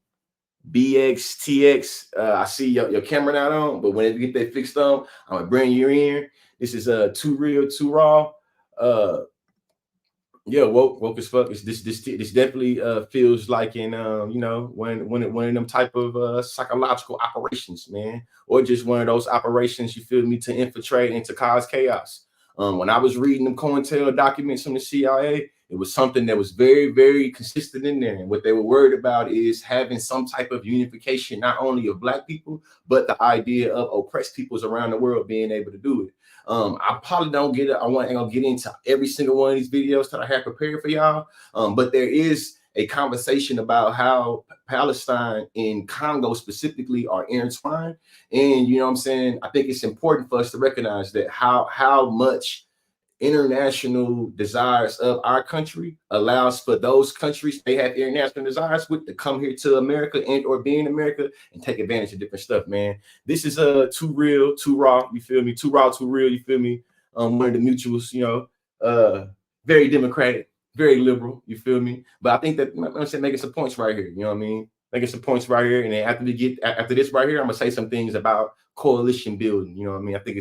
BXTX, I see your camera not on, but when you get that fixed on, I'm gonna bring you in. This is Too Real, Too Raw. Yeah, woke as fuck. This definitely feels like in you know, one of them type of psychological operations, man, or just one of those operations, you feel me, to infiltrate and to cause chaos. When I was reading them COINTEL documents from the CIA, it was something that was very, very consistent in there. And what they were worried about is having some type of unification, not only of Black people, but the idea of oppressed peoples around the world being able to do it. I probably don't get it. I ain't gonna get into every single one of these videos that I have prepared for y'all. But there is a conversation about how Palestine and Congo specifically are intertwined. And you know what I'm saying? I think it's important for us to recognize that how much international desires of our country allows for those countries they have international desires with to come here to America and or be in America and take advantage of different stuff, man. This is Too Real, Too Raw, you feel me? Too Raw, Too Real, you feel me? One of the mutuals, you know, very democratic, very liberal, you feel me? But I think that I'm saying making some points right here, you know what I mean? Making some points right here, and then after this right here, I'm gonna say some things about coalition building. You know what I mean? I think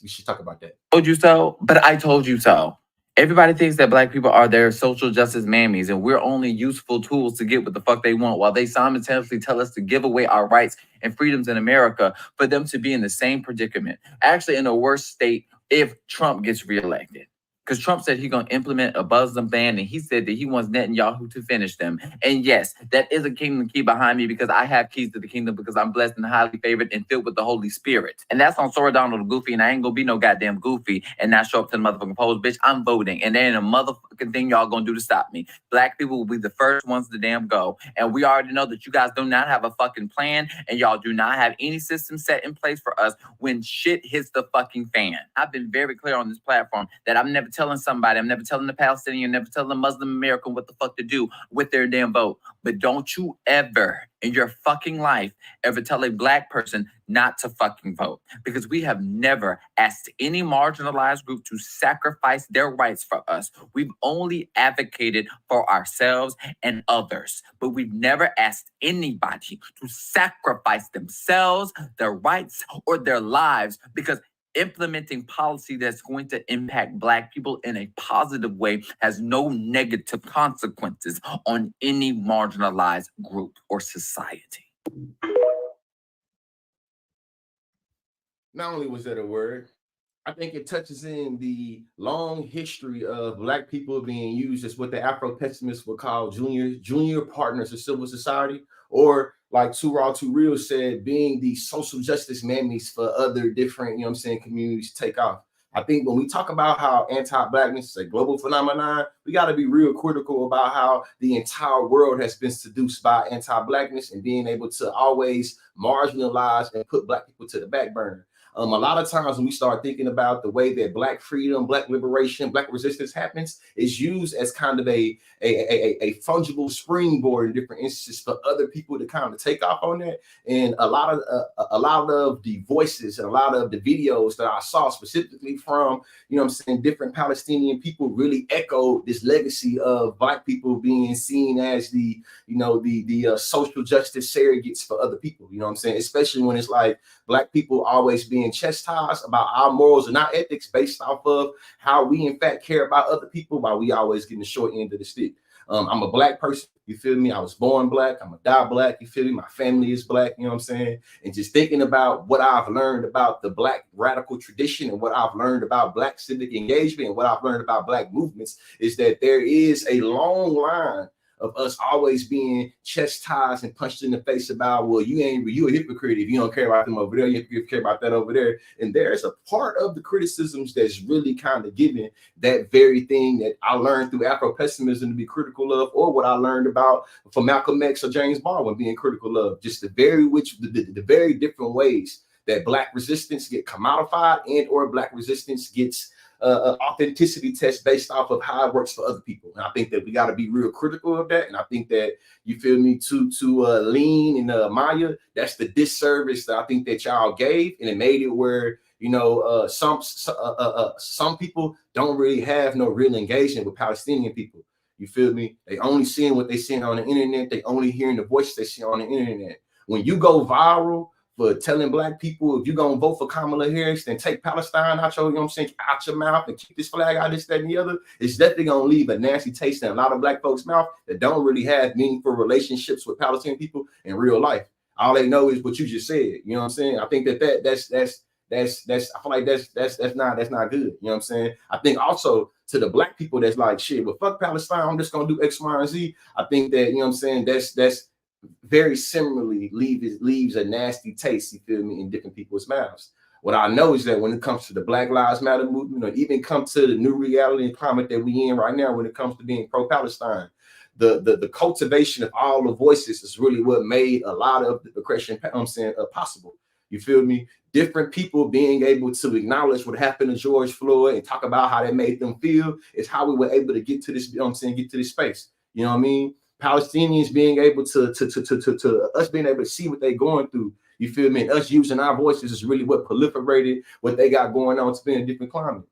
we should talk about that. Told you so, but I told you so. Everybody thinks that Black people are their social justice mammies, and we're only useful tools to get what the fuck they want, while they simultaneously tell us to give away our rights and freedoms in America for them to be in the same predicament, actually in a worse state if Trump gets reelected. Because Trump said he's going to implement a Muslim ban, and he said that he wants Netanyahu to finish them. And yes, that is a kingdom key behind me, because I have keys to the kingdom, because I'm blessed and highly favored and filled with the Holy Spirit. And that's on Sora Donald Goofy, and I ain't going to be no goddamn goofy and not show up to the motherfucking polls, bitch. I'm voting, and there ain't a motherfucking thing y'all going to do to stop me. Black people will be the first ones to damn go. And we already know that you guys do not have a fucking plan, and y'all do not have any system set in place for us when shit hits the fucking fan. I've been very clear on this platform that I'm never telling somebody, I'm never telling the Palestinian, never telling the Muslim American what the fuck to do with their damn vote. But don't you ever in your fucking life ever tell a Black person not to fucking vote. Because we have never asked any marginalized group to sacrifice their rights for us. We've only advocated for ourselves and others. But we've never asked anybody to sacrifice themselves, their rights, or their lives, because implementing policy that's going to impact Black people in a positive way has no negative consequences on any marginalized group or society. Not only was that a word, I think it touches in the long history of Black people being used as what the Afro-pessimists would call junior partners of civil society, or like Too Raw, Too Real said, being the social justice mammies for other different, you know what I'm saying, communities take off. I think when we talk about how anti-Blackness is a global phenomenon, we got to be real critical about how the entire world has been seduced by anti-Blackness and being able to always marginalize and put Black people to the back burner. A lot of times when we start thinking about the way that Black freedom, Black liberation, Black resistance happens, it's used as kind of a fungible springboard in different instances for other people to kind of take off on that. And a lot of the voices and a lot of the videos that I saw specifically from, you know what I'm saying, different Palestinian people really echoed this legacy of Black people being seen as the, you know, the social justice surrogates for other people, you know what I'm saying, especially when it's like Black people always being chastised about our morals and our ethics based off of how we in fact care about other people, while we always getting the short end of the stick. I'm a black person, you feel me? I was born black, I'm gonna die black, you feel me? My family is black, you know what I'm saying? And just thinking about what I've learned about the black radical tradition and what I've learned about black civic engagement and what I've learned about black movements is that there is a long line of us always being chastised and punched in the face about, well, you a hypocrite if you don't care about them over there, you care about that over there. And there's a part of the criticisms that's really kind of giving that very thing that I learned through Afro-pessimism to be critical of, or what I learned about from Malcolm X or James Baldwin being critical of, just the very different ways that black resistance get commodified and or black resistance gets authenticity test based off of how it works for other people. And I think that we got to be real critical of that. And I think that, you feel me, to lean and Maya, that's the disservice that I think that y'all gave, and it made it where, you know, some people don't really have no real engagement with Palestinian people. You feel me? They only seeing what they seeing on the internet. They only hearing the voices they see on the internet. When you go viral for telling black people, if you're gonna vote for Kamala Harris, then take Palestine out your, you know what I'm saying, out your mouth and keep this flag out, this, that, and the other, it's definitely gonna leave a nasty taste in a lot of black folks' mouth that don't really have meaningful relationships with Palestinian people in real life. All they know is what you just said. You know what I'm saying? I think that's I feel like that's not good. You know what I'm saying? I think also to the black people that's like, shit, well, fuck Palestine, I'm just gonna do X, Y, and Z. I think that, you know what I'm saying, that's very similarly leaves a nasty taste, you feel me, in different people's mouths. What I know is that when it comes to the Black Lives Matter movement, or even come to the new reality and climate that we in right now, when it comes to being pro-Palestine, the cultivation of all the voices is really what made a lot of the Christian possible. You feel me? Different people being able to acknowledge what happened to George Floyd and talk about how that made them feel is how we were able to get to this, you know what I'm saying, get to this space. You know what I mean? Palestinians being able to us being able to see what they're going through, you feel me? And us using our voices is really what proliferated what they got going on to be in a different climate.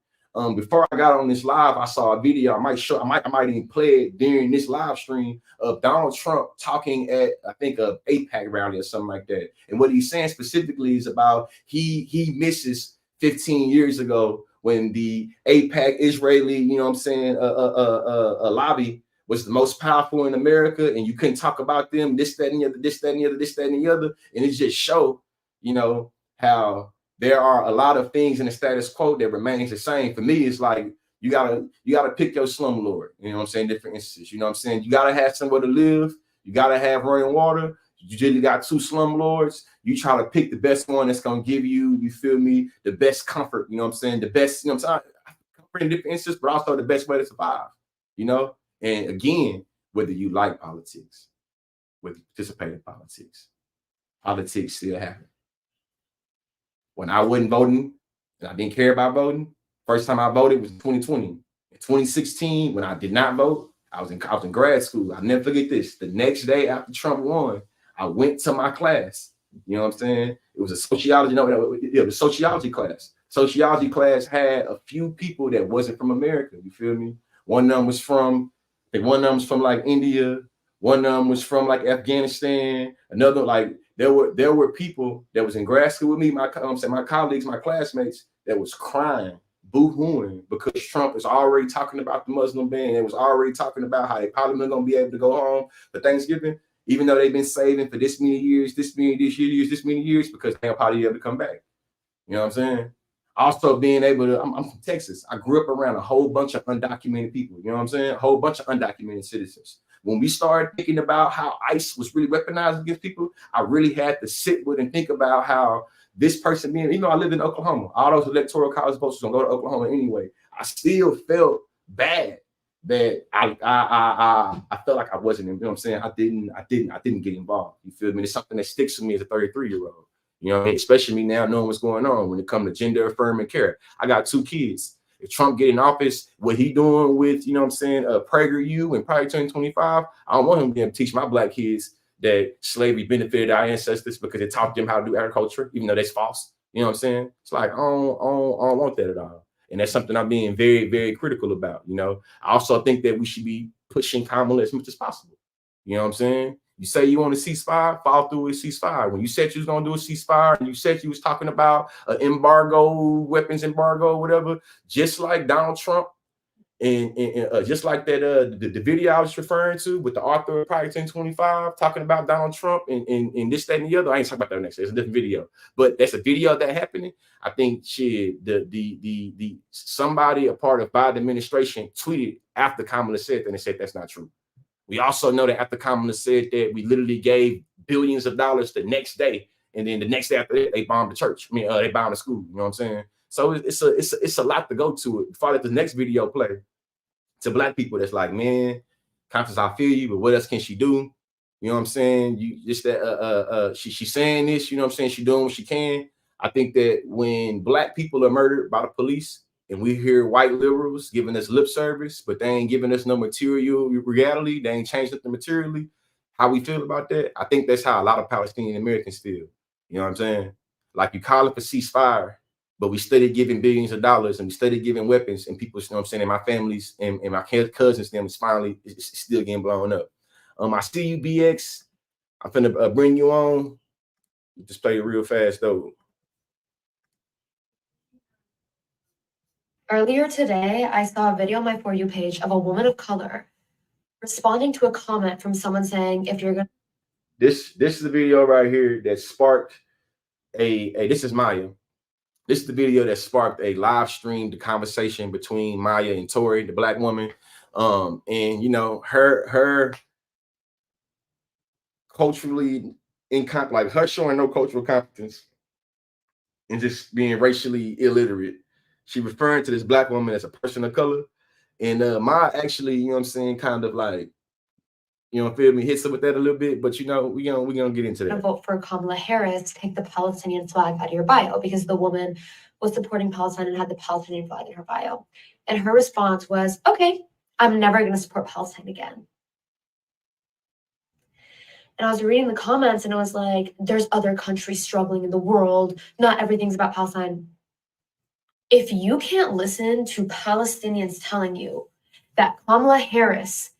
Before I got on this live, I saw a video. I might even play it during this live stream of Donald Trump talking at, I think, a AIPAC rally or something like that. And what he's saying specifically is about he misses 15 years ago when the AIPAC Israeli, you know what I'm saying, lobby was the most powerful in America, and you couldn't talk about them, this, that, and the other, this, that, and the other, this, that, and the other. And it just showed, you know, how there are a lot of things in the status quo that remains the same. For me, it's like you gotta pick your slumlord, you know what I'm saying, different instances. You know what I'm saying? You gotta have somewhere to live, you gotta have running water. You just got two slumlords. You try to pick the best one that's gonna give you, you feel me, the best comfort, you know what I'm saying? The best, you know what I'm saying, comfort in different instances, but also the best way to survive, you know? And again, whether you like politics, whether you participate in politics, politics still happen. When I wasn't voting and I didn't care about voting, first time I voted was 2020. In 2016, when I did not vote, I was in grad school. I'll never forget this. The next day after Trump won, I went to my class. You know what I'm saying? It was a sociology, it was sociology class. Sociology class had a few people that wasn't from America. You feel me? One of them was from like India. One of them was from like Afghanistan. Another, like, there were people that was in grad school with me, my colleagues, my classmates, that was crying, boo-hooing, because Trump is already talking about the Muslim ban. It was already talking about how they probably not gonna be able to go home for Thanksgiving, even though they've been saving for this many years, because they'll probably be able to come back. You know what I'm saying? Also being able to, I'm from Texas. I grew up around a whole bunch of undocumented people. You know what I'm saying? A whole bunch of undocumented citizens. When we started thinking about how ICE was really weaponized against people, I really had to sit with and think about how this person being, you know, I live in Oklahoma. All those electoral college votes was gonna go to Oklahoma anyway. I still felt bad that I felt like I wasn't, you know what I'm saying? I didn't get involved. You feel me? It's something that sticks with me as a 33-year-old. You know, especially me now knowing what's going on when it comes to gender affirming care. I got 2 kids. If Trump get in office, what he doing with, you know what I'm saying, PragerU and probably 2025, I don't want him to be able to teach my black kids that slavery benefited our ancestors because it taught them how to do agriculture, even though that's false. You know what I'm saying? It's like, I don't want that at all. And that's something I'm being very, very critical about, you know. I also think that we should be pushing Kamala as much as possible. You know what I'm saying? You say you want a ceasefire, follow through with a ceasefire. When you said you was gonna do a ceasefire and you said you was talking about an embargo, weapons embargo, whatever, just like Donald Trump And just like that, the video I was referring to with the author of Project 1025 talking about Donald Trump and this, that, and the other. I ain't talking about that next. It's a different video, but that's a video that happening. I think shit, the somebody a part of Biden administration tweeted after Kamala said that and said that's not true. We also know that after Kamala said that, we literally gave billions of dollars the next day, and then the next day after that, they bombed the church. I mean, they bombed the school. You know what I'm saying? So it's a lot to go to it. Before I let the next video play, to Black people that's like, man, Constance, I feel you, but what else can she do? You know what I'm saying? You just that she's saying this, you know what I'm saying? She's doing what she can. I think that when Black people are murdered by the police and we hear white liberals giving us lip service, but they ain't giving us no material reality, they ain't changed nothing materially, how we feel about that, I think that's how a lot of Palestinian Americans feel. You know what I'm saying? Like, you call it for ceasefire, but we started giving billions of dollars and we started giving weapons, and people, you know what I'm saying, and my families and my cousins, them is finally it's still getting blown up. I see you, BX. I'm finna bring you on. Just play it real fast though. Earlier today, I saw a video on my For You page of a woman of color responding to a comment from someone saying, if you're gonna... This is the video right here that sparked this is Maya. This is the video that sparked a live stream, the conversation between Maya and Tori, the Black woman. And you know, her culturally like her showing no cultural competence and just being racially illiterate. She referring to this Black woman as a person of color. And Maya actually, you know what I'm saying, kind of like, you know, feel me, hits her with that a little bit, but you know, we're gonna get into that. Vote for Kamala Harris, take the Palestinian flag out of your bio, because the woman was supporting Palestine and had the Palestinian flag in her bio. And her response was, okay, I'm never gonna support Palestine again. And I was reading the comments and it was like, there's other countries struggling in the world. Not everything's about Palestine. If you can't listen to Palestinians telling you that Kamala Harris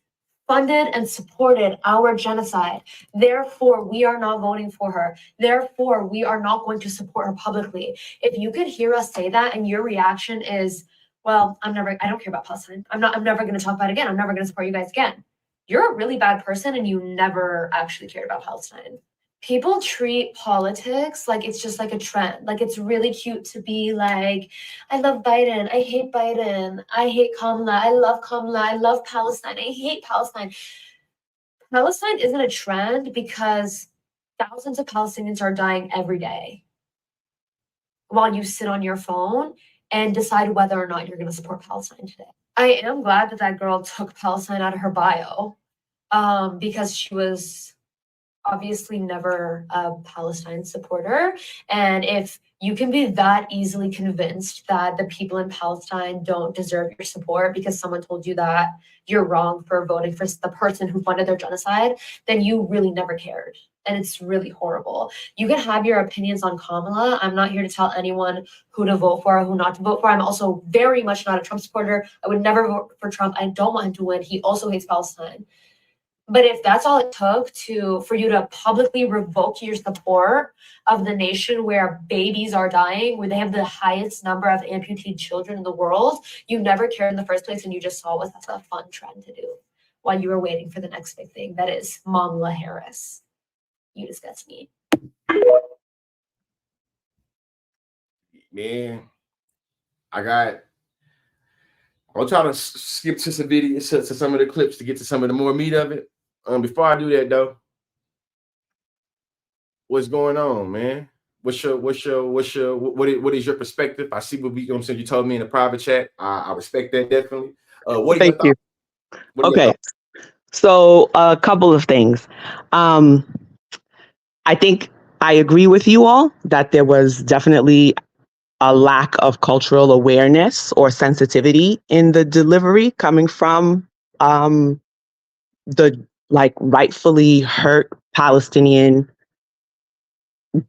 funded and supported our genocide, therefore we are not voting for her, therefore we are not going to support her publicly. If you could hear us say that and your reaction is, well, I don't care about Palestine. I'm never going to talk about it again. I'm never going to support you guys again. You're a really bad person and you never actually cared about Palestine. People treat politics like it's just like a trend. Like, it's really cute to be like, I love Biden, I hate Biden, I hate Kamala, I love Kamala, I love Palestine, I hate Palestine. Palestine isn't a trend because thousands of Palestinians are dying every day while you sit on your phone and decide whether or not you're going to support Palestine today. I am glad that that girl took Palestine out of her bio, because she was obviously never a Palestine supporter. And if you can be that easily convinced that the people in Palestine don't deserve your support because someone told you that you're wrong for voting for the person who funded their genocide, then you really never cared. And it's really horrible. You can have your opinions on Kamala. I'm not here to tell anyone who to vote for or who not to vote for. I'm also very much not a Trump supporter. I would never vote for Trump. I don't want him to win. He also hates Palestine. But if that's all it took for you to publicly revoke your support of the nation where babies are dying, where they have the highest number of amputee children in the world, you never cared in the first place, and you just saw that's a fun trend to do while you were waiting for the next big thing, that is Kamala Harris. You disgust me. Man, I'll try to skip to some videos, to some of the clips to get to some of the more meat of it. Before I do that though, what's going on, man? What is your perspective? I see what you told me in the private chat. I respect that definitely. Thank you. Okay, so a couple of things. I think I agree with you all that there was definitely a lack of cultural awareness or sensitivity in the delivery coming from the rightfully hurt Palestinian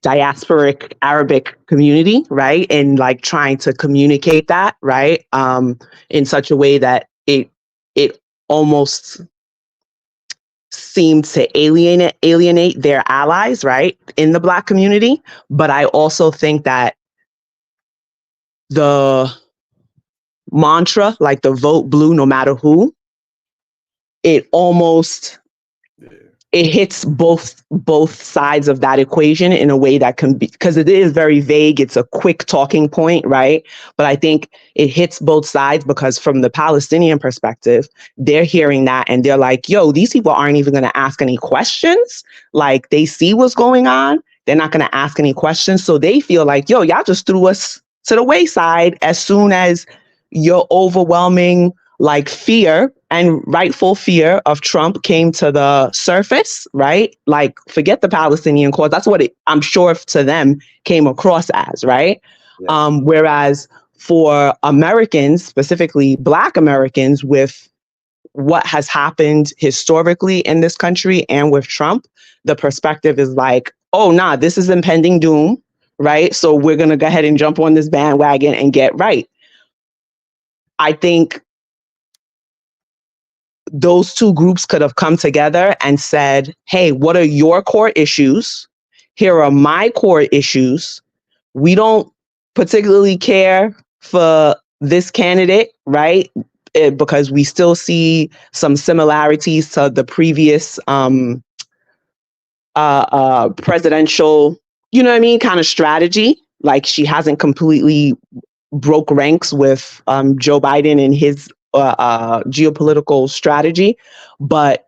diasporic Arabic community, right? And trying to communicate that, right? In such a way that it almost seemed to alienate their allies, right, in the Black community. But I also think that the mantra, like the vote blue no matter who, it almost it hits both sides of that equation in a way that can be, because it is very vague. It's a quick talking point, right? But I think it hits both sides because from the Palestinian perspective, they're hearing that and they're like, yo, these people aren't even going to ask any questions. Like they see what's going on. They're not going to ask any questions. So they feel like, yo, y'all just threw us to the wayside as soon as your overwhelming like fear and rightful fear of Trump came to the surface, right? Like forget the Palestinian cause. That's what I'm sure to them came across as, right? Yeah. Whereas for Americans, specifically Black Americans, with what has happened historically in this country and with Trump, the perspective is like, oh, nah, this is impending doom, right? So we're going to go ahead and jump on this bandwagon and get right. I think those two groups could have come together and said, hey, what are your core issues? Here are my core issues. We don't particularly care for this candidate, right? Because we still see some similarities to the previous presidential, you know what I mean, kind of strategy. Like she hasn't completely broke ranks with Joe Biden and his geopolitical strategy, but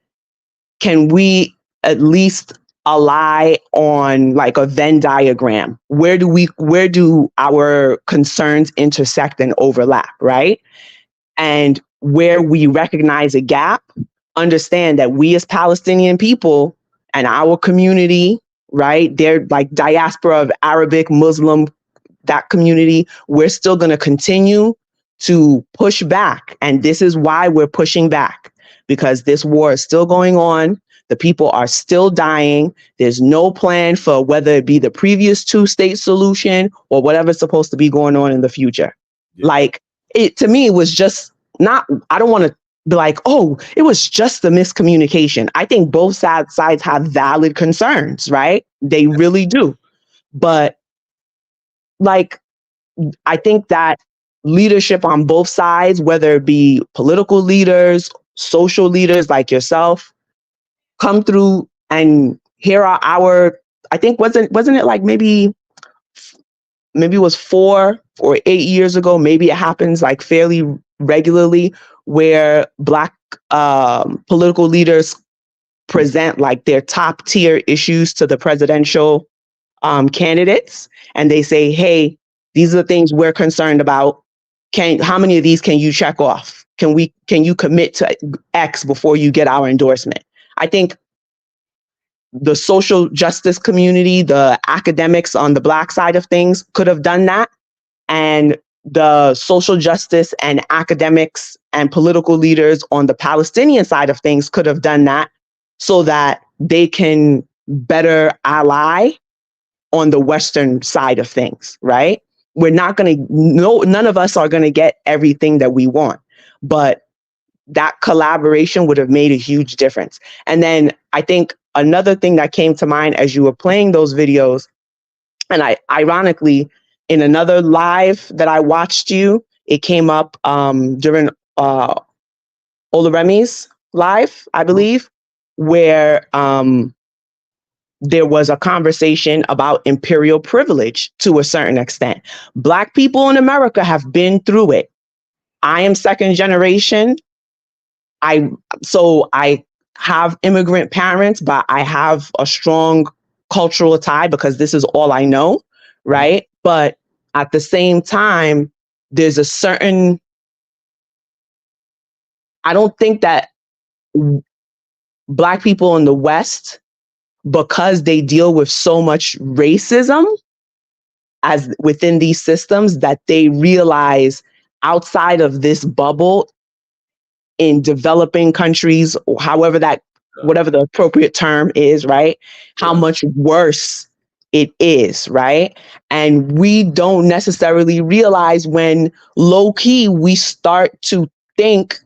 can we at least ally on like a Venn diagram? Where do our concerns intersect and overlap, right? And where we recognize a gap, understand that we as Palestinian people and our community, right? They're like diaspora of Arabic, Muslim, that community, we're still going to continue to push back. And this is why we're pushing back, because this war is still going on. The people are still dying. There's no plan for whether it be the previous two-state solution or whatever's supposed to be going on in the future. Yeah. Like it, to me, it was just not, I don't want to be like, oh, it was just the miscommunication. I think both sides have valid concerns, right? They really do. But like, I think that leadership on both sides, whether it be political leaders, social leaders like yourself, come through and here are our, I think wasn't it like maybe it was 4 or 8 years ago, maybe it happens like fairly regularly where Black political leaders present like their top tier issues to the presidential candidates. And they say, hey, these are the things we're concerned about. How many of these can you check off? Can you commit to X before you get our endorsement? I think the social justice community, the academics on the Black side of things could have done that. And the social justice and academics and political leaders on the Palestinian side of things could have done that so that they can better ally on the Western side of things, right? We're not going to, none of us are going to get everything that we want, but that collaboration would have made a huge difference. And then I think another thing that came to mind as you were playing those videos, and I ironically, in another live that I watched it came up during Olaremi's live, I believe, where there was a conversation about imperial privilege to a certain extent. Black people in America have been through it. I am second generation. So I have immigrant parents, but I have a strong cultural tie because this is all I know, right? But at the same time, there's a certain, I don't think that Black people in the West, because they deal with so much racism as within these systems, that they realize outside of this bubble in developing countries, or however that, whatever the appropriate term is, right? How much worse it is, right? And we don't necessarily realize when low key we start to think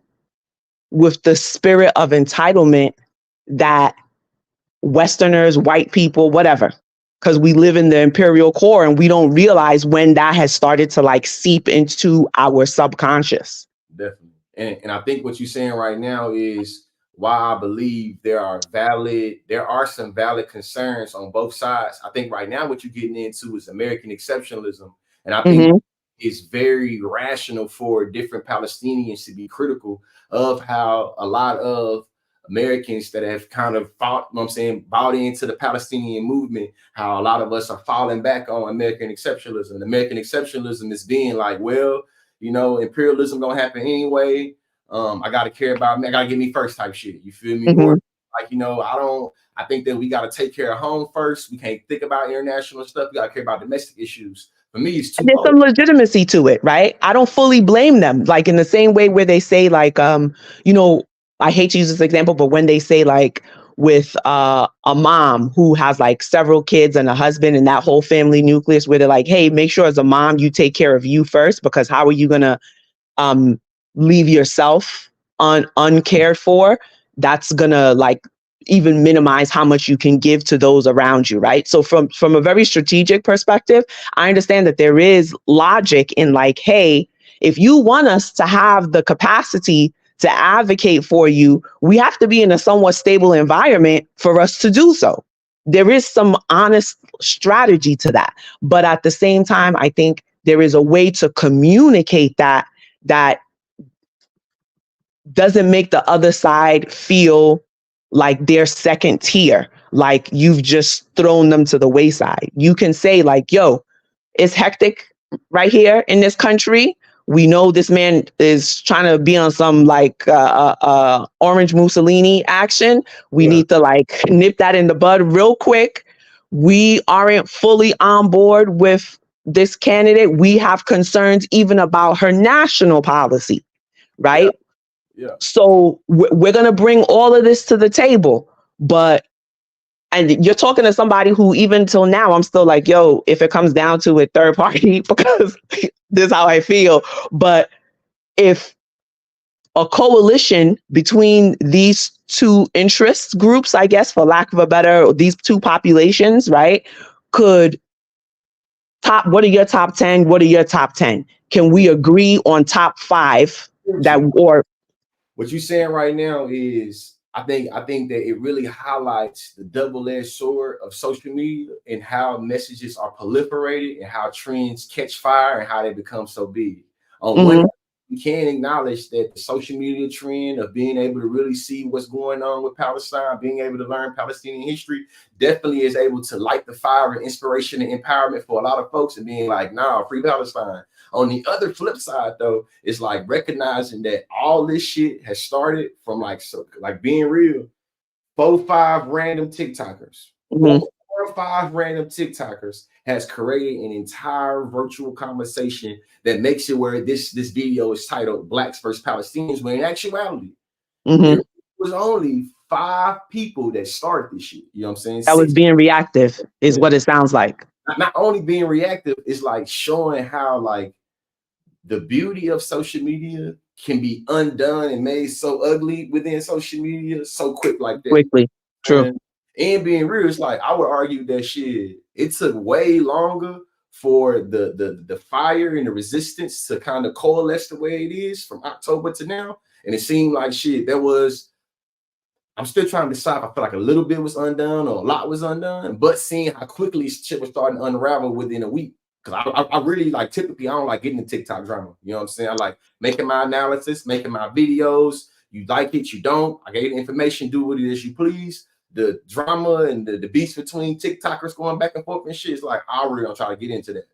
with the spirit of entitlement that Westerners, white people, whatever, because we live in the imperial core and we don't realize when that has started to like seep into our subconscious. Definitely. And I think what you're saying right now is why I believe there are some valid concerns on both sides. I think right now what you're getting into is American exceptionalism. And I think it's very rational for different Palestinians to be critical of how a lot of Americans that have kind of bought into the Palestinian movement, how a lot of us are falling back on American exceptionalism. And American exceptionalism is being like, well, you know, imperialism gonna happen anyway. I gotta care about me. I gotta get me first type shit. You feel me? Or like, you know, I think that we gotta take care of home first. We can't think about international stuff. We gotta care about domestic issues. For me, it's too. There's some legitimacy to it, right? I don't fully blame them. Like in the same way where they say like, you know, I hate to use this example, but when they say like with a mom who has like several kids and a husband and that whole family nucleus where they're like, hey, make sure as a mom you take care of you first, because how are you gonna leave yourself uncared for? That's gonna like even minimize how much you can give to those around you, right? So from a very strategic perspective, I understand that there is logic in like, hey, if you want us to have the capacity to advocate for you, we have to be in a somewhat stable environment for us to do so. There is some honest strategy to that. But at the same time, I think there is a way to communicate that doesn't make the other side feel like they're second tier, like you've just thrown them to the wayside. You can say like, yo, it's hectic right here in this country. We know this man is trying to be on some like Orange Mussolini action. We need to like nip that in the bud real quick. We aren't fully on board with this candidate. We have concerns even about her national policy, right? Yeah. So we're going to bring all of this to the table. And you're talking to somebody who even till now, I'm still like, yo, if it comes down to a third party, because this is how I feel. But if a coalition between these two interest groups, I guess, for lack of a better, these two populations, right, could what are your top 10? What are your top 10? Can we agree on top 5 or what you're saying right now is I think that it really highlights the double-edged sword of social media and how messages are proliferated and how trends catch fire and how they become so big. On one hand, you can acknowledge that the social media trend of being able to really see what's going on with Palestine, being able to learn Palestinian history, definitely is able to light the fire of inspiration and empowerment for a lot of folks and being like, nah, free Palestine. On the other flip side, though, it's like recognizing that all this shit has started from like being real. 4-5 random TikTokers. 4 or 5 random TikTokers has created an entire virtual conversation that makes it where this video is titled Blacks versus Palestinians, when in actuality, there was only 5 people that started this shit. You know what I'm saying? That was being reactive is what it sounds like. Not only being reactive, it's like showing how like the beauty of social media can be undone and made so ugly within social media so quick like that. Quickly, true. And being real, it's like I would argue that shit, it took way longer for the fire and the resistance to kind of coalesce the way it is from October to now. And it seemed like shit, I'm still trying to decide if I feel like a little bit was undone or a lot was undone, but seeing how quickly shit was starting to unravel within a week. Because I really like, typically, I don't like getting the TikTok drama. You know what I'm saying? I like making my analysis, making my videos. You like it, you don't. I gave you information, do with it as you please. The drama and the beats between TikTokers going back and forth and shit is like, I really don't try to get into that.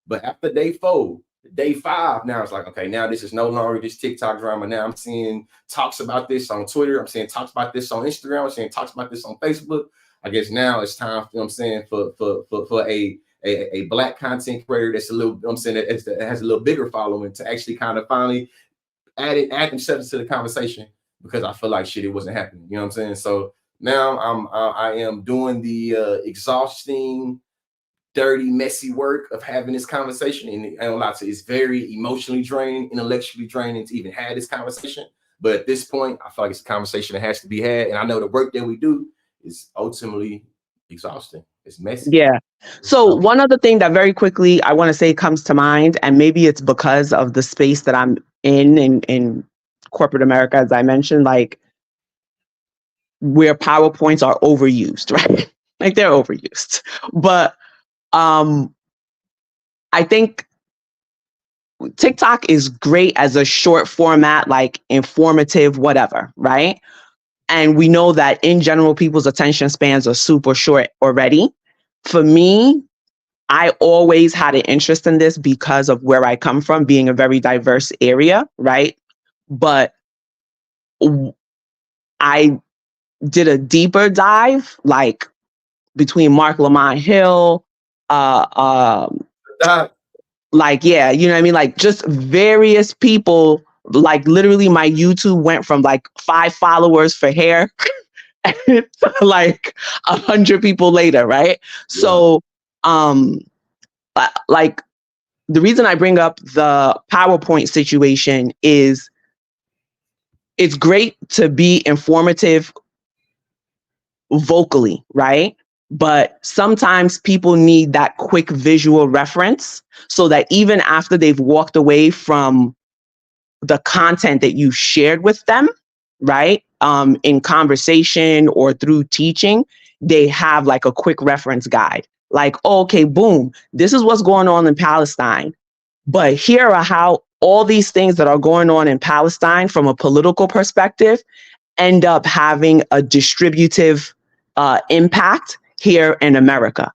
But after day 4, day 5, now it's like, okay, now this is no longer this TikTok drama. Now I'm seeing talks about this on Twitter. I'm seeing talks about this on Instagram. I'm seeing talks about this on Facebook. I guess now it's time, you know what I'm saying, for a Black content creator that's a little, you know what I'm saying, that has a little bigger following to actually kind of finally add themselves to the conversation, because I feel like shit, it wasn't happening. You know what I'm saying? So now I am doing the exhausting, dirty, messy work of having this conversation. And I don't lie to you, it's very emotionally draining, intellectually draining to even have this conversation. But at this point, I feel like it's a conversation that has to be had. And I know the work that we do is ultimately exhausting. It's messy. Yeah. So one other thing that very quickly I want to say comes to mind, and maybe it's because of the space that I'm in corporate America, as I mentioned, like where PowerPoints are overused, right? Like they're overused. But I think TikTok is great as a short format, like informative, whatever, right? And we know that in general, people's attention spans are super short already. For me, I always had an interest in this because of where I come from, being a very diverse area, right? But I did a deeper dive, like between Mark Lamont Hill, like, yeah, you know what I mean? Like just various people, like literally my YouTube went from like 5 followers for hair to like 100 people later, right? Yeah. So, like the reason I bring up the PowerPoint situation is it's great to be informative vocally, right? But sometimes people need that quick visual reference so that even after they've walked away from the content that you shared with them, right? In conversation or through teaching, they have like a quick reference guide. Like, oh, okay, boom, this is what's going on in Palestine. But here are how all these things that are going on in Palestine from a political perspective end up having a distributive impact here in America.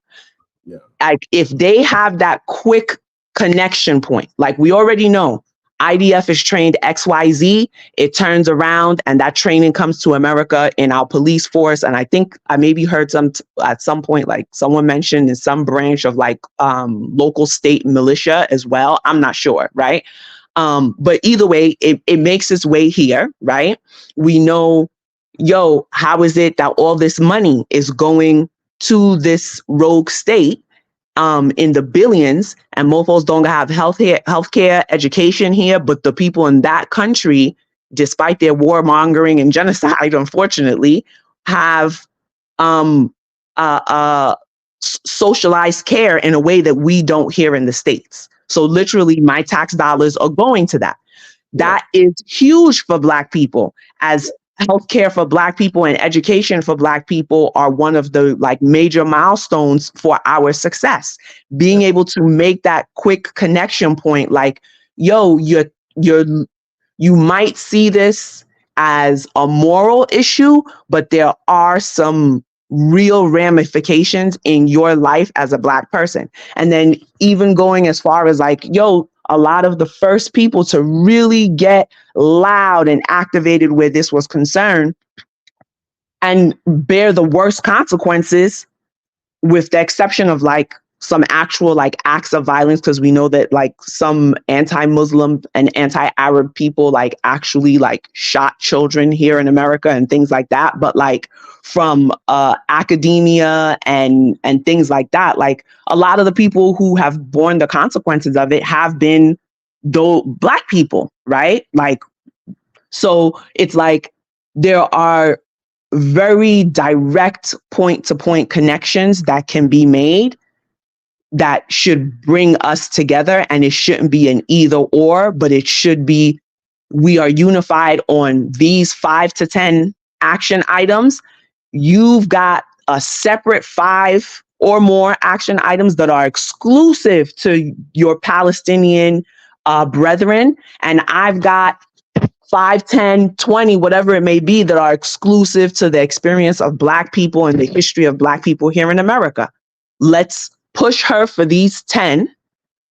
Yeah. Like if they have that quick connection point, like we already know, IDF is trained XYZ, it turns around and that training comes to America in our police force. And I think I maybe heard at some point, like someone mentioned in some branch of like local state militia as well. I'm not sure, right? But either way, it makes its way here, right? We know, yo, how is it that all this money is going to this rogue state in the billions, and mofos don't have healthcare, education here, but the people in that country, despite their warmongering and genocide, unfortunately, have socialized care in a way that we don't here in the States. So literally my tax dollars are going to that. That is huge for Black people, as healthcare for Black people and education for Black people are one of the like major milestones for our success. Being able to make that quick connection point, like, yo, you might see this as a moral issue, but there are some real ramifications in your life as a Black person. And then even going as far as like, yo, a lot of the first people to really get loud and activated where this was concerned and bear the worst consequences, with the exception of like some actual like acts of violence, because we know that like some anti-Muslim and anti-Arab people like actually like shot children here in America and things like that. But like from academia and things like that, like a lot of the people who have borne the consequences of it have been Black people, right? Like, so it's like there are very direct point-to-point connections that can be made that should bring us together. And it shouldn't be an either or, but it should be, we are unified on these 5 to 10 action items. You've got a separate 5 or more action items that are exclusive to your Palestinian brethren. And I've got 5, 10, 20, whatever it may be, that are exclusive to the experience of Black people and the history of Black people here in America. Let's push her for these 10.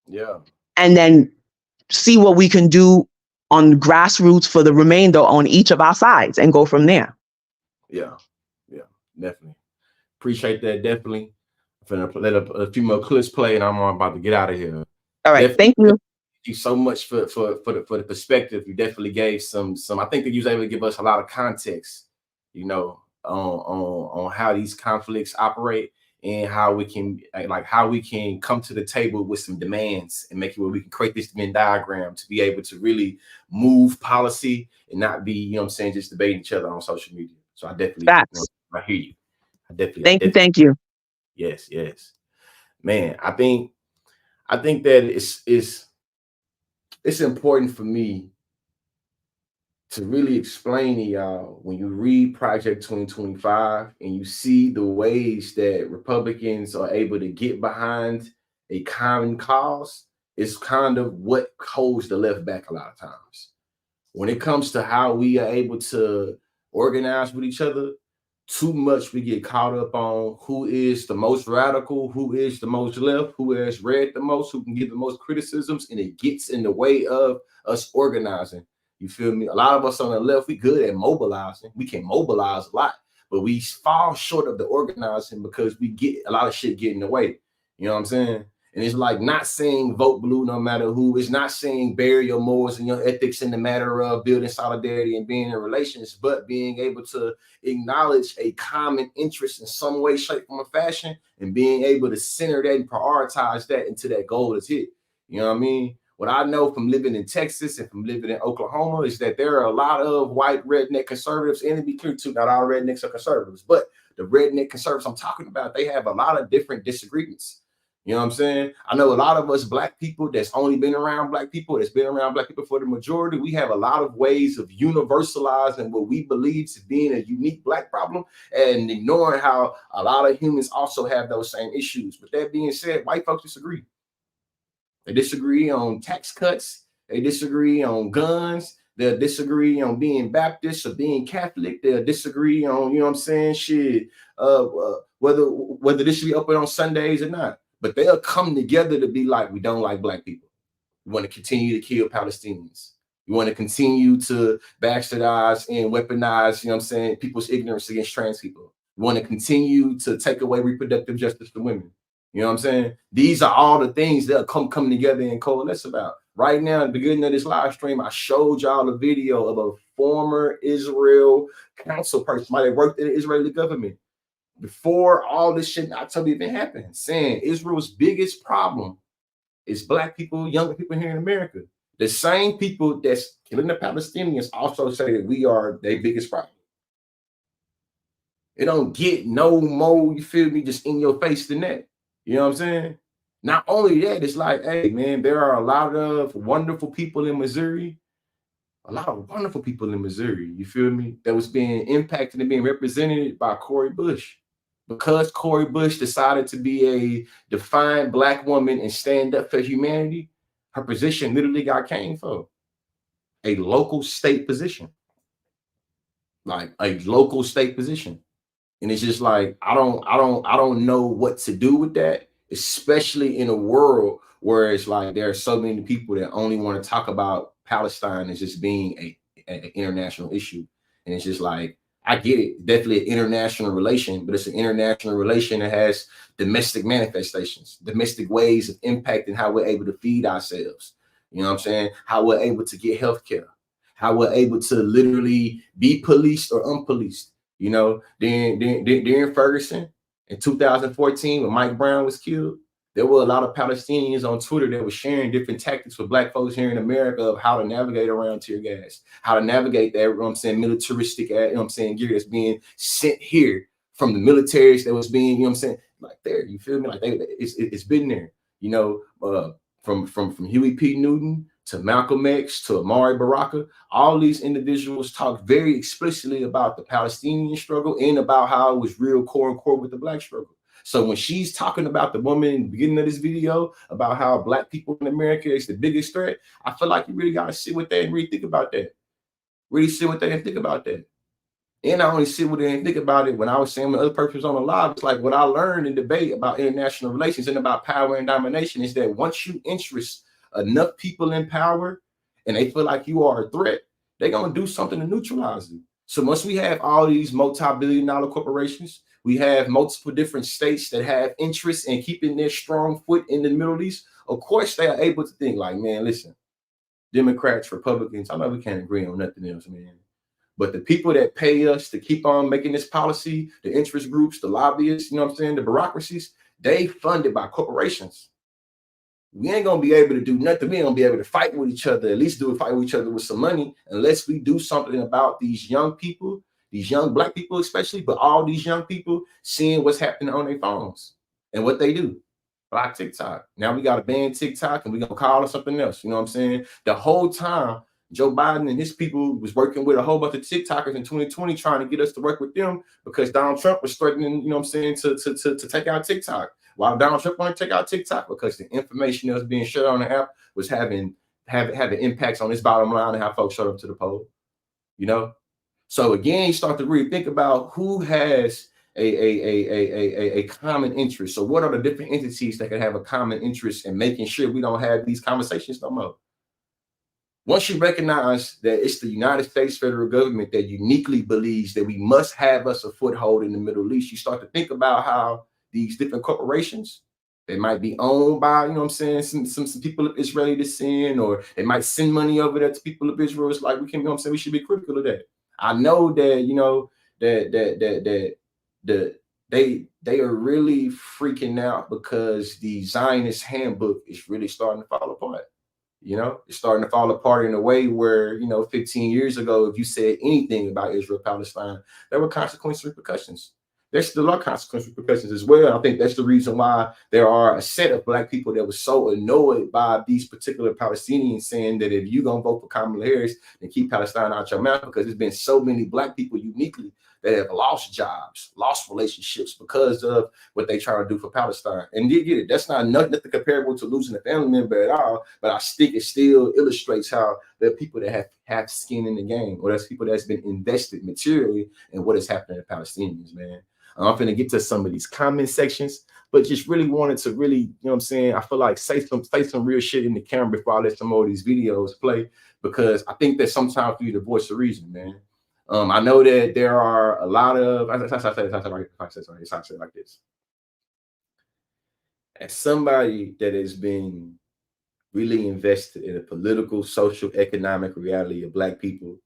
Yeah. And then see what we can do on grassroots for the remainder on each of our sides and go from there. Yeah. Yeah, definitely. Appreciate that. Definitely. I'm gonna let a few more clips play and I'm about to get out of here. All right. Definitely. Thank you. Thank you so much for the perspective. You definitely gave some. I think that you was able to give us a lot of context, you know, on how these conflicts operate and how we can come to the table with some demands and make it where we can create this Venn diagram to be able to really move policy and not be, you know what I'm saying, just debating each other on social media. So I definitely, I hear you. Thank you. Yes, yes. Man, I think that it's important for me to really explain to y'all when you read Project 2025 and you see the ways that Republicans are able to get behind a common cause, it's kind of what holds the left back a lot of times. When it comes to how we are able to organize with each other, too much we get caught up on who is the most radical, who is the most left, who has read the most, who can give the most criticisms, and it gets in the way of us organizing. You feel me? A lot of us on the left, we good at mobilizing. We can mobilize a lot, but we fall short of the organizing because we get a lot of shit get in the way. You know what I'm saying? And it's like not saying vote blue no matter who. It's not saying bury your morals and your ethics in the matter of building solidarity and being in relations, but being able to acknowledge a common interest in some way, shape, form, or fashion, and being able to center that and prioritize that until that goal is hit. You know what I mean? What I know from living in Texas and from living in Oklahoma is that there are a lot of white redneck conservatives, and to be clear too, not all rednecks are conservatives, but the redneck conservatives I'm talking about, they have a lot of different disagreements. You know what I'm saying? I know a lot of us black people that's only been around black people, that's been around black people for the majority. We have a lot of ways of universalizing what we believe to being a unique black problem and ignoring how a lot of humans also have those same issues. But that being said, white folks disagree. They disagree on tax cuts. They disagree on guns. They'll disagree on being Baptist or being Catholic. They'll disagree on, you know what I'm saying, shit, whether this should be open on Sundays or not. But they'll come together to be like, we don't like black people. We want to continue to kill Palestinians. We want to continue to bastardize and weaponize, you know what I'm saying, people's ignorance against trans people. We want to continue to take away reproductive justice for women. You know what I'm saying? These are all the things that come together and coalesce about. Right now, at the beginning of this live stream, I showed y'all a video of a former Israel council person, somebody that worked in the Israeli government. Before all this shit not totally even happened, saying Israel's biggest problem is black people, younger people here in America. The same people that's killing the Palestinians also say that we are their biggest problem. It don't get no more, you feel me, just in your face than that. You know what I'm saying? Not only that, it's like, hey, man, there are a lot of wonderful people in Missouri. A lot of wonderful people in Missouri, you feel me, that was being impacted and being represented by Cori Bush. Because Cori Bush decided to be a defiant black woman and stand up for humanity, her position literally got came for a local state position. Like a local state position. And it's just like, I don't know what to do with that, especially in a world where it's like there are so many people that only want to talk about Palestine as just being an international issue. And it's just like, I get it, definitely an international relation, but it's an international relation that has domestic manifestations, domestic ways of impacting how we're able to feed ourselves. You know what I'm saying? How we're able to get healthcare, how we're able to literally be policed or unpoliced. You know, during Ferguson in 2014, when Mike Brown was killed, there were a lot of Palestinians on Twitter that were sharing different tactics for black folks here in America of how to navigate around tear gas, how to navigate that, you know what I'm saying, militaristic, you know what I'm saying, gear that's being sent here from the militaries that was being, you know what I'm saying, like there, you feel me? Like it's been there, you know, from Huey P. Newton to Malcolm X to Amari Baraka, all these individuals talked very explicitly about the Palestinian struggle and about how it was real core and core with the black struggle. So when she's talking about the woman in the beginning of this video about how black people in America is the biggest threat, I feel like you really got to sit with that and really think about that. Really sit with that and think about that. And I only sit with it and think about it when I was saying when other persons on the live, it's like what I learned in debate about international relations and about power and domination is that once you interest enough people in power and they feel like you are a threat, they're going to do something to neutralize you. So once we have all these multi-billion-dollar corporations, we have multiple different states that have interests in keeping their strong foot in the Middle East, of course they are able to think like, man, listen, Democrats, Republicans, I know we can't agree on nothing else, man. But the people that pay us to keep on making this policy, the interest groups, the lobbyists, you know what I'm saying, the bureaucracies, they funded by corporations. We ain't gonna be able to do nothing. We ain't gonna be able to fight with each other, at least fight with each other with some money, unless we do something about these young people, these young black people especially, but all these young people seeing what's happening on their phones. And what they do, block TikTok. Now we got to ban TikTok and we're going to call it something else. You know what I'm saying? The whole time, Joe Biden and his people was working with a whole bunch of TikTokers in 2020 trying to get us to work with them because Donald Trump was threatening, you know what I'm saying, to take out TikTok. Why Donald Trump wanted to take out TikTok? Because the information that was being shared on the app was having impacts on his bottom line and how folks showed up to the poll. You know? So again, you start to really think about who has a common interest. So what are the different entities that can have a common interest in making sure we don't have these conversations no more? Once you recognize that it's the United States federal government that uniquely believes that we must have us a foothold in the Middle East, you start to think about how these different corporations, they might be owned by, you know what I'm saying, some people of Israeli descent, or they might send money over there to people of Israel. It's like, we can, you know what I'm saying, we should be critical of that. I know that, you know, that they are really freaking out because the Zionist handbook is really starting to fall apart. You know, it's starting to fall apart in a way where, you know, 15 years ago, if you said anything about Israel, Palestine, there were consequence repercussions. There still are consequence repercussions as well. I think that's the reason why there are a set of Black people that was so annoyed by these particular Palestinians saying that if you're going to vote for Kamala Harris, then keep Palestine out your mouth, because there's been so many Black people uniquely that have lost jobs, lost relationships because of what they try to do for Palestine. And you get it. That's not nothing comparable to losing a family member at all. But I think it still illustrates how there are people that have skin in the game, or there's people that's been invested materially in what is happening to Palestinians, man. I'm finna get to some of these comment sections, but just really wanted to really, you know what I'm saying, I feel like say some real shit in the camera before I let some more of these videos play, because I think that sometimes for you to voice the reason, man. I know that there are a lot of, I say like this. As somebody that has been really invested in the political, social, economic reality of Black people,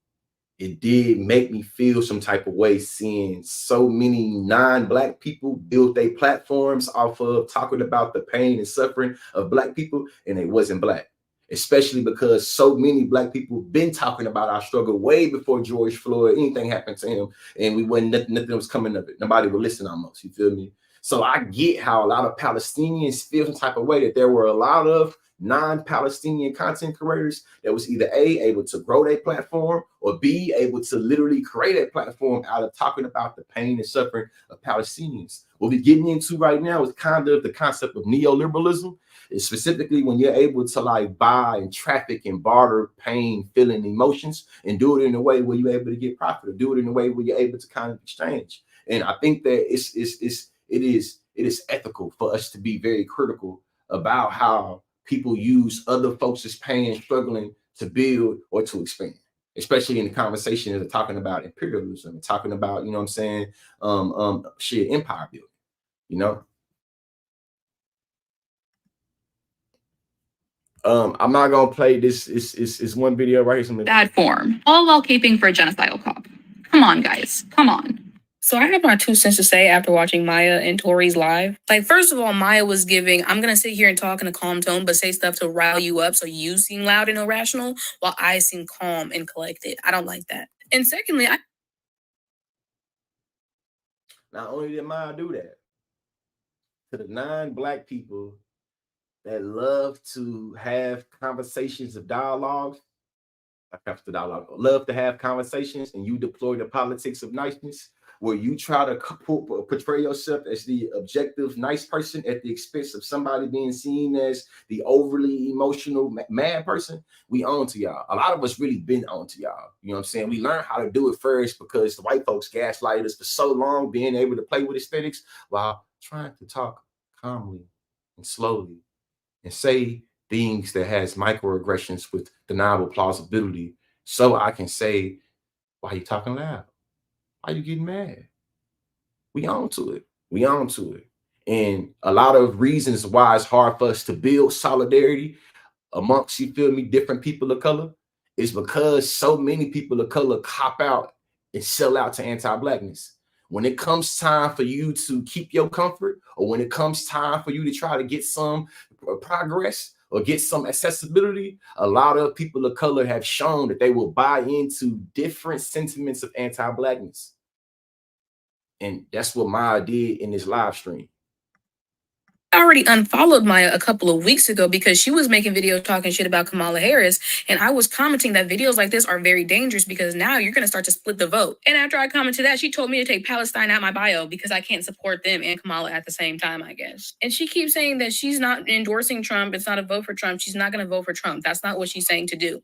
it did make me feel some type of way seeing so many non-Black people build their platforms off of talking about the pain and suffering of Black people, and it wasn't Black. Especially because so many Black people been talking about our struggle way before George Floyd, anything happened to him, and we wasn't, nothing was coming of it. Nobody would listen almost, you feel me? So I get how a lot of Palestinians feel some type of way that there were a lot of non-Palestinian content creators that was either A, able to grow their platform, or B, able to literally create a platform out of talking about the pain and suffering of Palestinians. What we're getting into right now is kind of the concept of neoliberalism. It's specifically when you're able to like buy and traffic and barter pain, feeling, emotions, and do it in a way where you're able to get profit, or do it in a way where you're able to kind of exchange. And I think that it is ethical for us to be very critical about how people use other folks' pain and struggling to build or to expand, especially in the conversation of talking about imperialism and talking about, you know what I'm saying, empire building, you know. I'm not gonna play this. It's one video right here. Bad form, all while caping for a genocidal cop. Come on, guys, come on. So I have my 2 cents to say after watching Maya and Tori's live. Like, first of all, Maya was giving, I'm going to sit here and talk in a calm tone, but say stuff to rile you up so you seem loud and irrational, while I seem calm and collected. I don't like that. And secondly, Not only did Maya do that, to the non-Black people that love to have conversations of dialogue, love to have conversations, and you deploy the politics of niceness, where you try to portray yourself as the objective, nice person at the expense of somebody being seen as the overly emotional, mad person. We own to y'all. A lot of us really been on to y'all. You know what I'm saying? We learned how to do it first because the white folks gaslighted us for so long, being able to play with aesthetics while trying to talk calmly and slowly and say things that has microaggressions with deniable plausibility, so I can say, why are you talking loud? Why are you getting mad? We on to it. We on to it. And a lot of reasons why it's hard for us to build solidarity amongst, you feel me, different people of color is because so many people of color cop out and sell out to anti-Blackness. When it comes time for you to keep your comfort, or when it comes time for you to try to get some progress or get some accessibility, a lot of people of color have shown that they will buy into different sentiments of anti-Blackness. And that's what Maya did in this live stream. I already unfollowed Maya a couple of weeks ago because she was making videos talking shit about Kamala Harris. And I was commenting that videos like this are very dangerous because now you're going to start to split the vote. And after I commented that, she told me to take Palestine out my bio because I can't support them and Kamala at the same time, I guess. And she keeps saying that she's not endorsing Trump. It's not a vote for Trump. She's not going to vote for Trump. That's not what she's saying to do.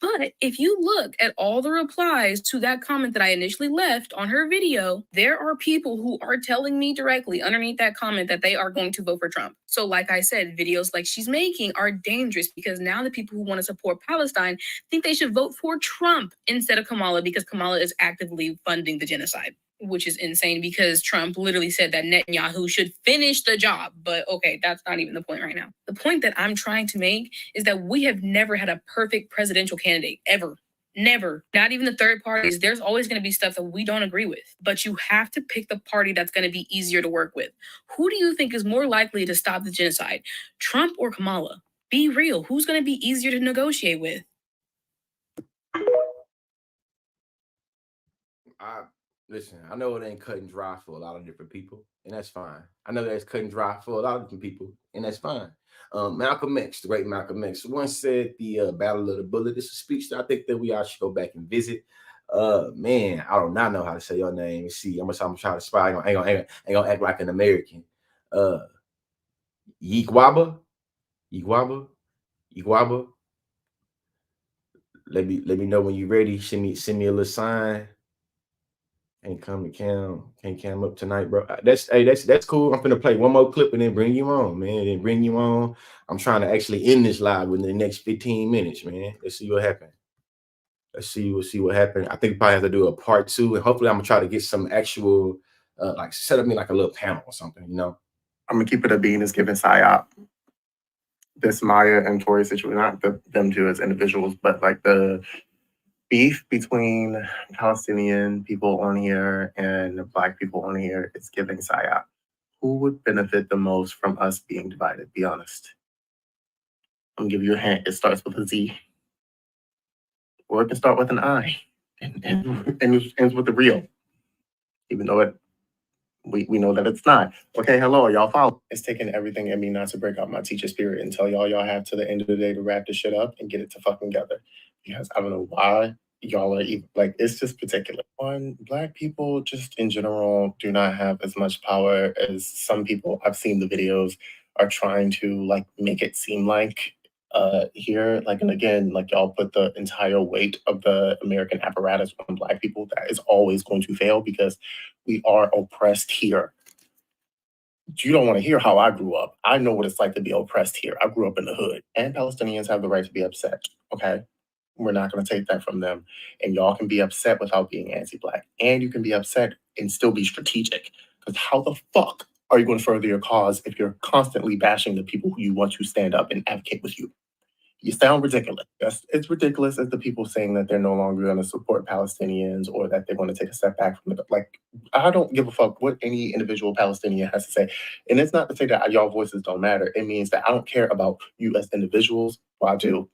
But if you look at all the replies to that comment that I initially left on her video, there are people who are telling me directly underneath that comment that they are going to vote for Trump. So like I said, videos like she's making are dangerous because now the people who want to support Palestine think they should vote for Trump instead of Kamala because Kamala is actively funding the genocide. Which is insane because Trump literally said that Netanyahu should finish the job. But okay, that's not even the point right now. The point that I'm trying to make is that we have never had a perfect presidential candidate, ever. Never. Not even the third parties. There's always going to be stuff that we don't agree with. But you have to pick the party that's going to be easier to work with. Who do you think is more likely to stop the genocide? Trump or Kamala? Be real. Who's going to be easier to negotiate with? Listen, I know it ain't cut and dry for a lot of different people, and that's fine. I know that's cut and dry for a lot of different people, and that's fine. Malcolm X, the great Malcolm X, once said the Battle of the Bullet. This is a speech that I think that we all should go back and visit. Man, I do not know how to say your name. See, I'm trying to spy. I ain't gonna act like an American. Yigwaba. Let me know when you're ready. Send me a little sign. Ain't come to can't cam up tonight, bro. That's cool. I'm gonna play one more clip and then bring you on, man. Then bring you on. I'm trying to actually end this live within the next 15 minutes, man. Let's see what happens. We'll see what happens. I think we probably have to do a part 2, and hopefully I'm gonna try to get some actual like set up me like a little panel or something, you know. I'm gonna keep it a bean as giving psyop. This Maya and Tory situation, not them two as individuals, but like the beef between Palestinian people on here and Black people on here is giving psyop. Who would benefit the most from us being divided? Be honest. I'm gonna give you a hint. It starts with a Z, or it can start with an I, and it ends with a real, even though we know that it's not. Okay, hello, y'all follow. It's taking everything in me not to break out my teacher spirit and tell y'all have to the end of the day to wrap this shit up and get it to fucking together. Because I don't know why y'all are even, like, it's just particular. One, Black people just in general do not have as much power as some people. I've seen the videos are trying to like make it seem like here, like, and again, like y'all put the entire weight of the American apparatus on Black people. That is always going to fail because we are oppressed here. You don't want to hear how I grew up. I know what it's like to be oppressed here. I grew up in the hood, and Palestinians have the right to be upset. Okay, we're not going to take that from them, and y'all can be upset without being anti-Black, and you can be upset and still be strategic. Because how the fuck are you going to further your cause if you're constantly bashing the people who you want to stand up and advocate with you? You sound ridiculous. It's ridiculous as the people saying that they're no longer going to support Palestinians or that they're going to take a step back from it. Like, I don't give a fuck what any individual Palestinian has to say. And it's not to say that y'all voices don't matter. It means that I don't care about you as individuals. Well, I do.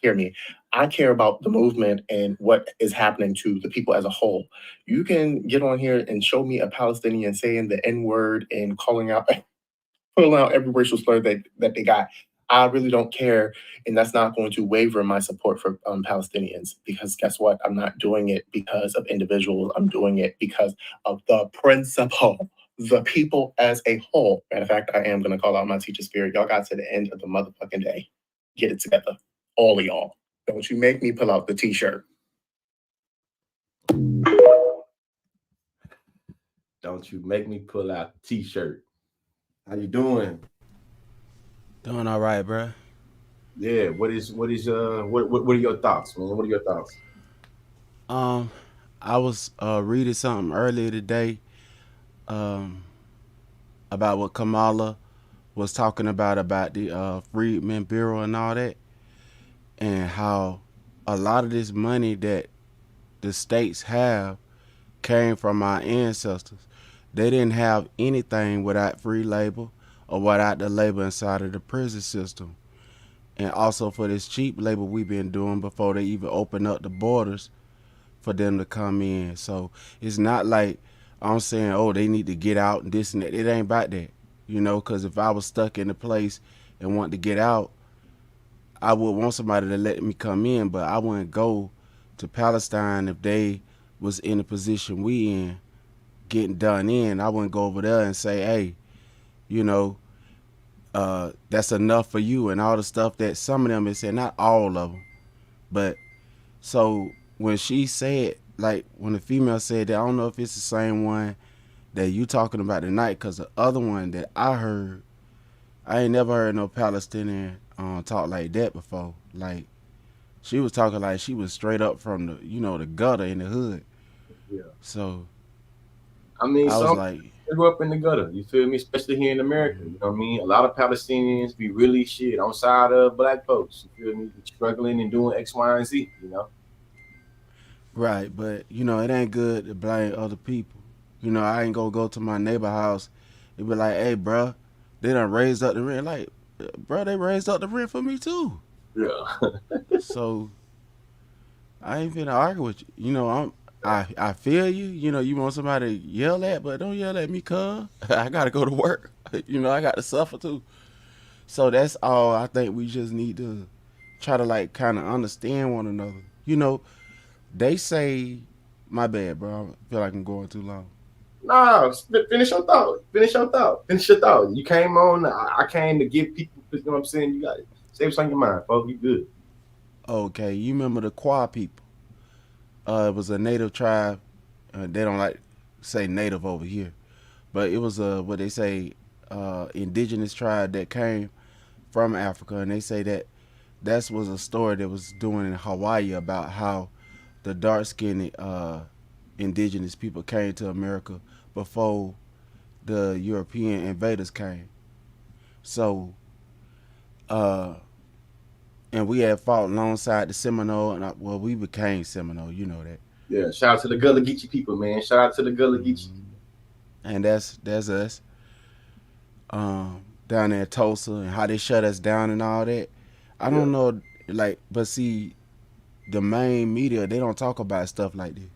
Hear me. I care about the movement and what is happening to the people as a whole. You can get on here and show me a Palestinian saying the N-word and calling out every racial slur that they got. I really don't care, and that's not going to waver my support for Palestinians, because guess what? I'm not doing it because of individuals. I'm doing it because of the principle, the people as a whole. Matter of fact, I am going to call out my teacher spirit. Y'all got to the end of the motherfucking day. Get it together. All of y'all. Don't you make me pull out the t-shirt. Don't you make me pull out the t-shirt. How you doing? Doing all right, bro. Yeah. What are your thoughts, man? What are your thoughts? I was reading something earlier today about what Kamala was talking about the Freedmen Bureau and all that, and how a lot of this money that the states have came from our ancestors. They didn't have anything without free labor or without the labor inside of the prison system. And also for this cheap labor we've been doing before they even open up the borders for them to come in. So it's not like I'm saying, oh, they need to get out and this and that. It ain't about that. you know, because if I was stuck in a place and wanted to get out, I would want somebody to let me come in, but I wouldn't go to Palestine if they was in the position we in, getting done in. I wouldn't go over there and say, hey, you know, that's enough for you, and all the stuff that some of them is saying, not all of them, but so when she said, like when the female said that, I don't know if it's the same one that you talking about tonight, because the other one that I heard, I ain't never heard no Palestinian talk like that before. Like she was talking like she was straight up from the, you know, the gutter in the hood. Yeah. So I mean, I was some like, they grew up in the gutter. You feel me? Especially here in America. You know what I mean? A lot of Palestinians be really shit on side of black folks. You feel me? Struggling and doing X, Y, and Z. You know? right, but you know, it ain't good to blame other people. You know, I ain't gonna go to my neighbor house and be like, hey, bruh, they done raised up the rent. Like, bruh, they raised up the rent for me too. Yeah. So I ain't finna argue with you. You know, I feel you. You know, you want somebody to yell at, but don't yell at me, cuz. I gotta go to work. You know, I got to suffer too. So that's all I think we just need to try to like kind of understand one another. You know, they say, my bad, bro. I feel like I'm going too long. Nah, finish your thought. Finish your thought. Finish your thought. You came on. I came to give people. You know what I'm saying? You got it. Say what's on your mind, folks. You good? Okay, you remember the Kwa people? It was a native tribe. They don't like say native over here, but it was a what they say indigenous tribe that came from Africa, and they say that that was a story that was doing in Hawaii about how the dark skinned indigenous people came to America before the European invaders came. So, uh, and we had fought alongside the Seminole, and well, we became Seminole, you know that. Yeah. Shout out to the Gullah Geechee people, man. Shout out to the Gullah Geechee. And that's us. Down there in Tulsa, and how they shut us down and all that. I don't know, like, but see, the main media, they don't talk about stuff like this.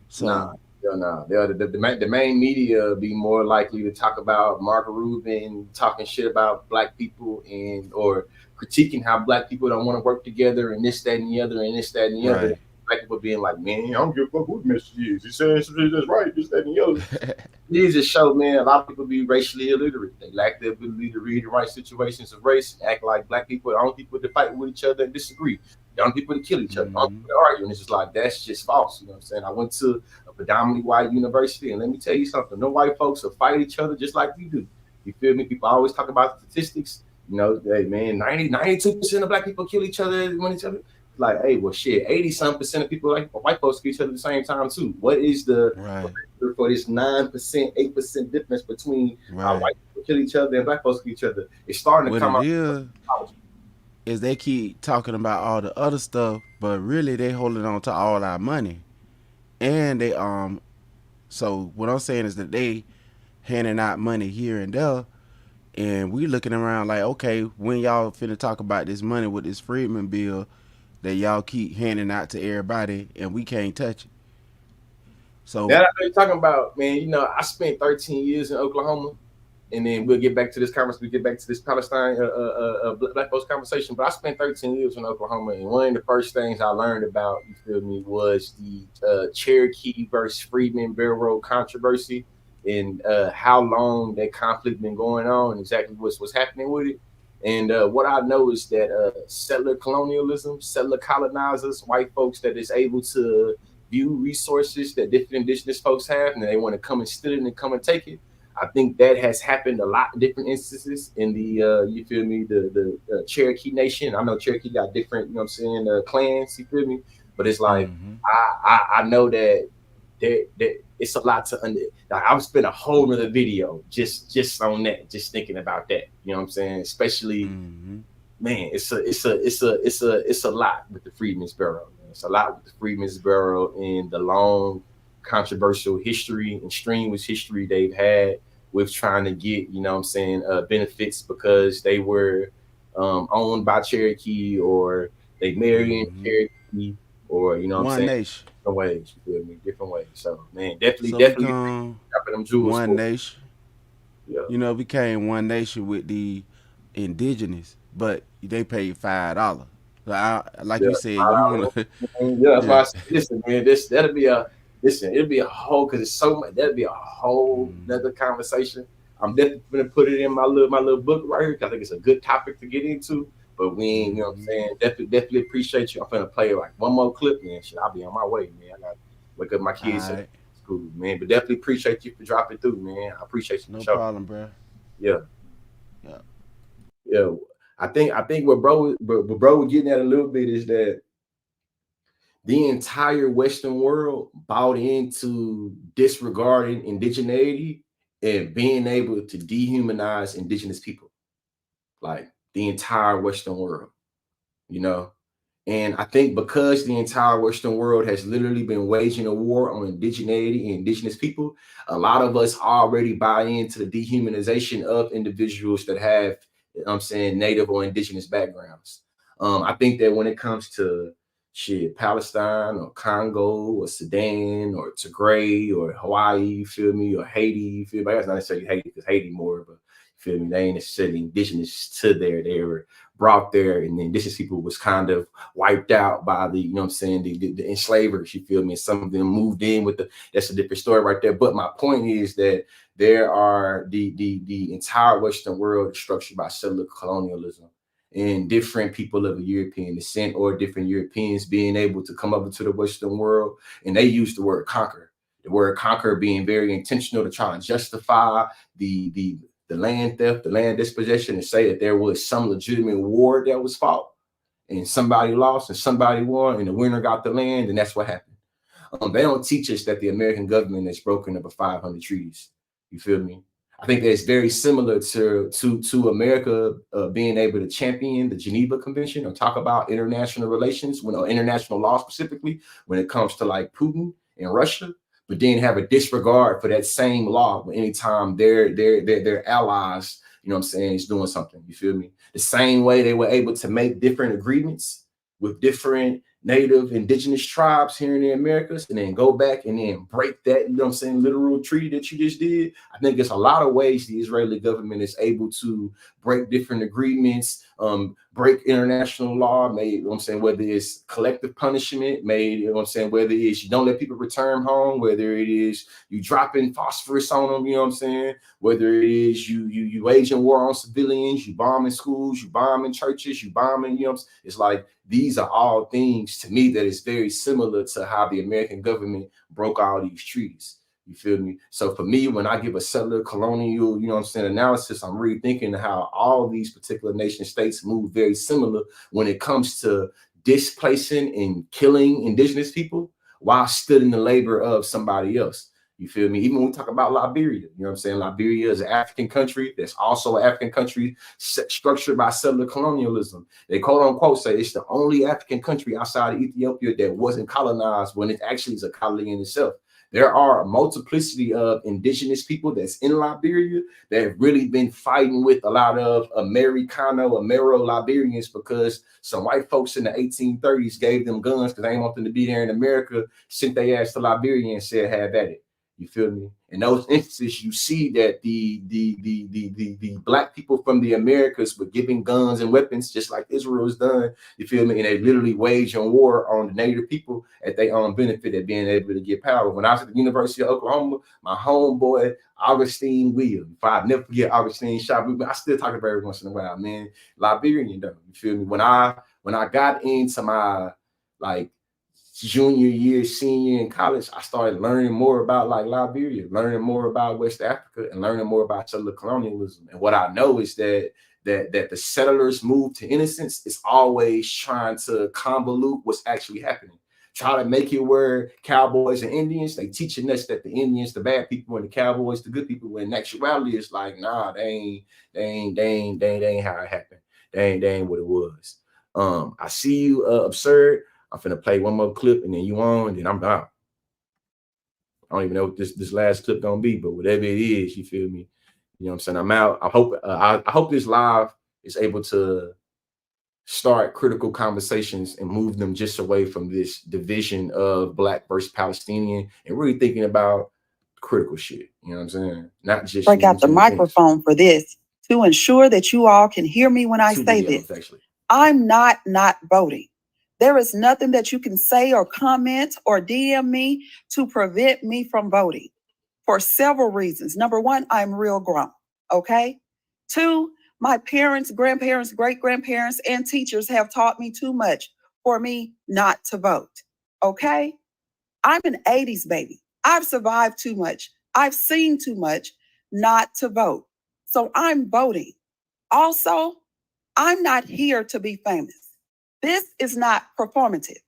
So Nah, nah. The main media be more likely to talk about Margaret Rubin talking shit about black people and or critiquing how black people don't want to work together and this, that, and the other, and this, that, and the other. right. Black people being like, man, I don't give a fuck who the message is. He's saying something that's right, this, that, and the other. These just show, man, a lot of people be racially illiterate. They lack the ability to read the right situations of race, act like black people are the only people to fight with each other and disagree. The only people to kill each other, the only people to argue. And it's just like, that's just false. You know what I'm saying? I went to a predominantly white university, and let me tell you something. No white folks will fight each other just like we do. You feel me? People always talk about statistics. You know, hey, man, 92% of black people kill each other when each other. Like, hey, well, shit, 80-some% of people like white folks kill each other at the same time too. What is the right. for this 9%, 8% difference between how white people kill each other and black folks kill each other? It's starting to come out. Is they keep talking about all the other stuff, but really they holding on to all our money, and they So what I'm saying is that they handing out money here and there, and we looking around like, okay, when y'all finna talk about this money with this Freedman bill that y'all keep handing out to everybody, and we can't touch it. So that you're talking about, man. You know, I spent 13 years in Oklahoma, and then we'll get back to this conversation. We get back to this Palestine Black folks conversation. But I spent 13 years in Oklahoma, and one of the first things I learned about, you feel me, was the Cherokee versus Freedmen Railroad controversy, and how long that conflict been going on, and exactly what's happening with it. And what I know is that settler colonialism, settler colonizers, white folks that is able to view resources that different indigenous folks have, and they want to come and steal it and come and take it. I think that has happened a lot in different instances in the you feel me, the Cherokee Nation. I know Cherokee got different, you know what I'm saying, clans, you feel me? But it's like I know that it's a lot to under. Like, I've spent a whole nother video just on that, just thinking about that. You know what I'm saying? Especially, man, it's a lot with the Freedmen's Bureau. Man. It's a lot with the Freedmen's Bureau and the long controversial history and strenuous history they've had with trying to get, you know what I'm saying, benefits because they were owned by Cherokee or they married Cherokee or, you know what I'm saying? Nation. Different ways, you feel me? Different ways. So, man, definitely so dropping become them jewels. one nation. you know, became one nation with the indigenous, but they paid $5. Like Yeah, you said, you want to, yeah. That's why yeah. I said, listen, man. That'll be a listen. It'll be a whole because it's so much. That'll be a whole another conversation. I'm definitely gonna put it in my little book right here because I think it's a good topic to get into. But we ain't, you know what I'm saying? Definitely appreciate you. I'm gonna play like one more clip, man. Shit, I'll be on my way, man. I gotta wake up my All kids at right, school, man. But definitely appreciate you for dropping through, man. I appreciate you for no sure. problem, bro. Yeah, Yeah. yeah. I think what bro was getting at a little bit is that the entire Western world bought into disregarding indigeneity and being able to dehumanize indigenous people, like the entire Western world, you know. And I think because the entire Western world has literally been waging a war on indigeneity and indigenous people, a lot of us already buy into the dehumanization of individuals that have, you know what I'm saying, native or indigenous backgrounds. I think that when it comes to shit, Palestine or Congo or Sudan or Tigray or Hawaii, you feel me, or Haiti, you feel me? That's not necessarily Haiti because Haiti more, but you feel me? They ain't necessarily indigenous to there. They were brought there, and then indigenous people was kind of wiped out by the, you know what I'm saying, the enslavers, you feel me? And some of them moved in with that's a different story right there. But my point is that there are the entire Western world is structured by settler colonialism and different people of a European descent or different Europeans being able to come up into the Western world. And they use the word conquer. The word conquer being very intentional to try and justify the land theft, the land dispossession, and say that there was some legitimate war that was fought and somebody lost and somebody won and the winner got the land, and that's what happened. They don't teach us that the American government has broken over 500 treaties. You feel me? I think that's very similar to America being able to champion the Geneva Convention or talk about international relations, or international law specifically, when it comes to like Putin and Russia, but then have a disregard for that same law anytime their allies, you know what I'm saying, is doing something. You feel me? The same way they were able to make different agreements with different native indigenous tribes here in the Americas and then go back and then break that, you know what I'm saying, literal treaty that you just did. I think there's a lot of ways the Israeli government is able to break different agreements, break international law, made, you know what I'm saying, whether it's collective punishment, made, you know what I'm saying, whether it's you don't let people return home, whether it is you dropping phosphorus on them, you know what I'm saying, whether it is you waging war on civilians, you bombing schools, you bombing churches, you bombing, you know what I'm saying? It's like these are all things to me that is very similar to how the American government broke all these treaties. You feel me? So for me, when I give a settler colonial, you know what I'm saying, analysis, I'm really thinking how all these particular nation states move very similar when it comes to displacing and killing indigenous people while still in the labor of somebody else. You feel me? Even when we talk about Liberia, you know what I'm saying? Liberia is an African country that's also an African country structured by settler colonialism. They quote unquote say it's the only African country outside of Ethiopia that wasn't colonized when it actually is a colony in itself. There are a multiplicity of indigenous people that's in Liberia that have really been fighting with a lot of Amero Liberians because some white folks in the 1830s gave them guns because they didn't want them to be there in America, sent their ass to Liberia and said, have at it. You feel me? In those instances, you see that the black people from the Americas were giving guns and weapons, just like Israel has done. You feel me? And they literally waging war on the native people at their own benefit at being able to get power. When I was at the University of Oklahoma, my homeboy Augustine Williams, if I never forget Augustine Shabu, I still talk about every once in a while, man. Liberian though, you feel me? When I got into my like junior year, senior in college, I started learning more about like Liberia, learning more about West Africa, and learning more about settler colonialism. And what I know is that the settlers' move to innocence is always trying to convolute what's actually happening. Try to make it where cowboys and Indians, they teaching us that the Indians, the bad people, and the cowboys, the good people. When in actuality, it's like, nah, they ain't how it happened. They ain't what it was. I see you, absurd. I'm finna play one more clip and then you on, and then I'm out. I don't even know what this last clip gonna be, but whatever it is, you feel me? You know what I'm saying? I'm out. I hope this live is able to start critical conversations and move them just away from this division of Black versus Palestinian and really thinking about critical shit. You know what I'm saying? Not just break out the microphone for this to ensure that you all can hear me when I two say videos, this. actually. I'm not voting. There is nothing that you can say or comment or DM me to prevent me from voting for several reasons. Number one, I'm real grown, okay? Two, my parents, grandparents, great-grandparents, and teachers have taught me too much for me not to vote, okay? I'm an 80s baby. I've survived too much. I've seen too much not to vote. So I'm voting. Also, I'm not here to be famous. This is not performative.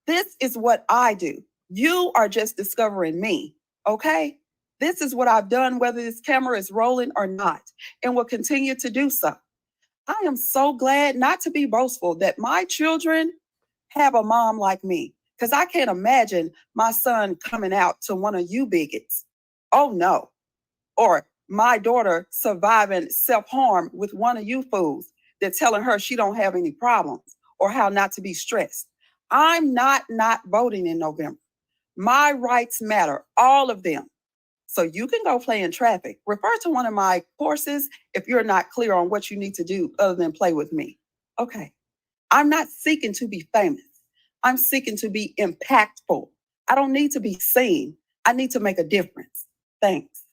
This is what I do. You are just discovering me, okay? This is what I've done, whether this camera is rolling or not, and will continue to do so. I am so glad, not to be boastful, that my children have a mom like me, because I can't imagine my son coming out to one of you bigots. Oh no. Or my daughter surviving self-harm with one of you fools that's telling her she don't have any problems or how not to be stressed. I'm not voting in November. My rights matter, all of them. So you can go play in traffic. Refer to one of my courses if you're not clear on what you need to do other than play with me. Okay. I'm not seeking to be famous. I'm seeking to be impactful. I don't need to be seen. I need to make a difference. Thanks.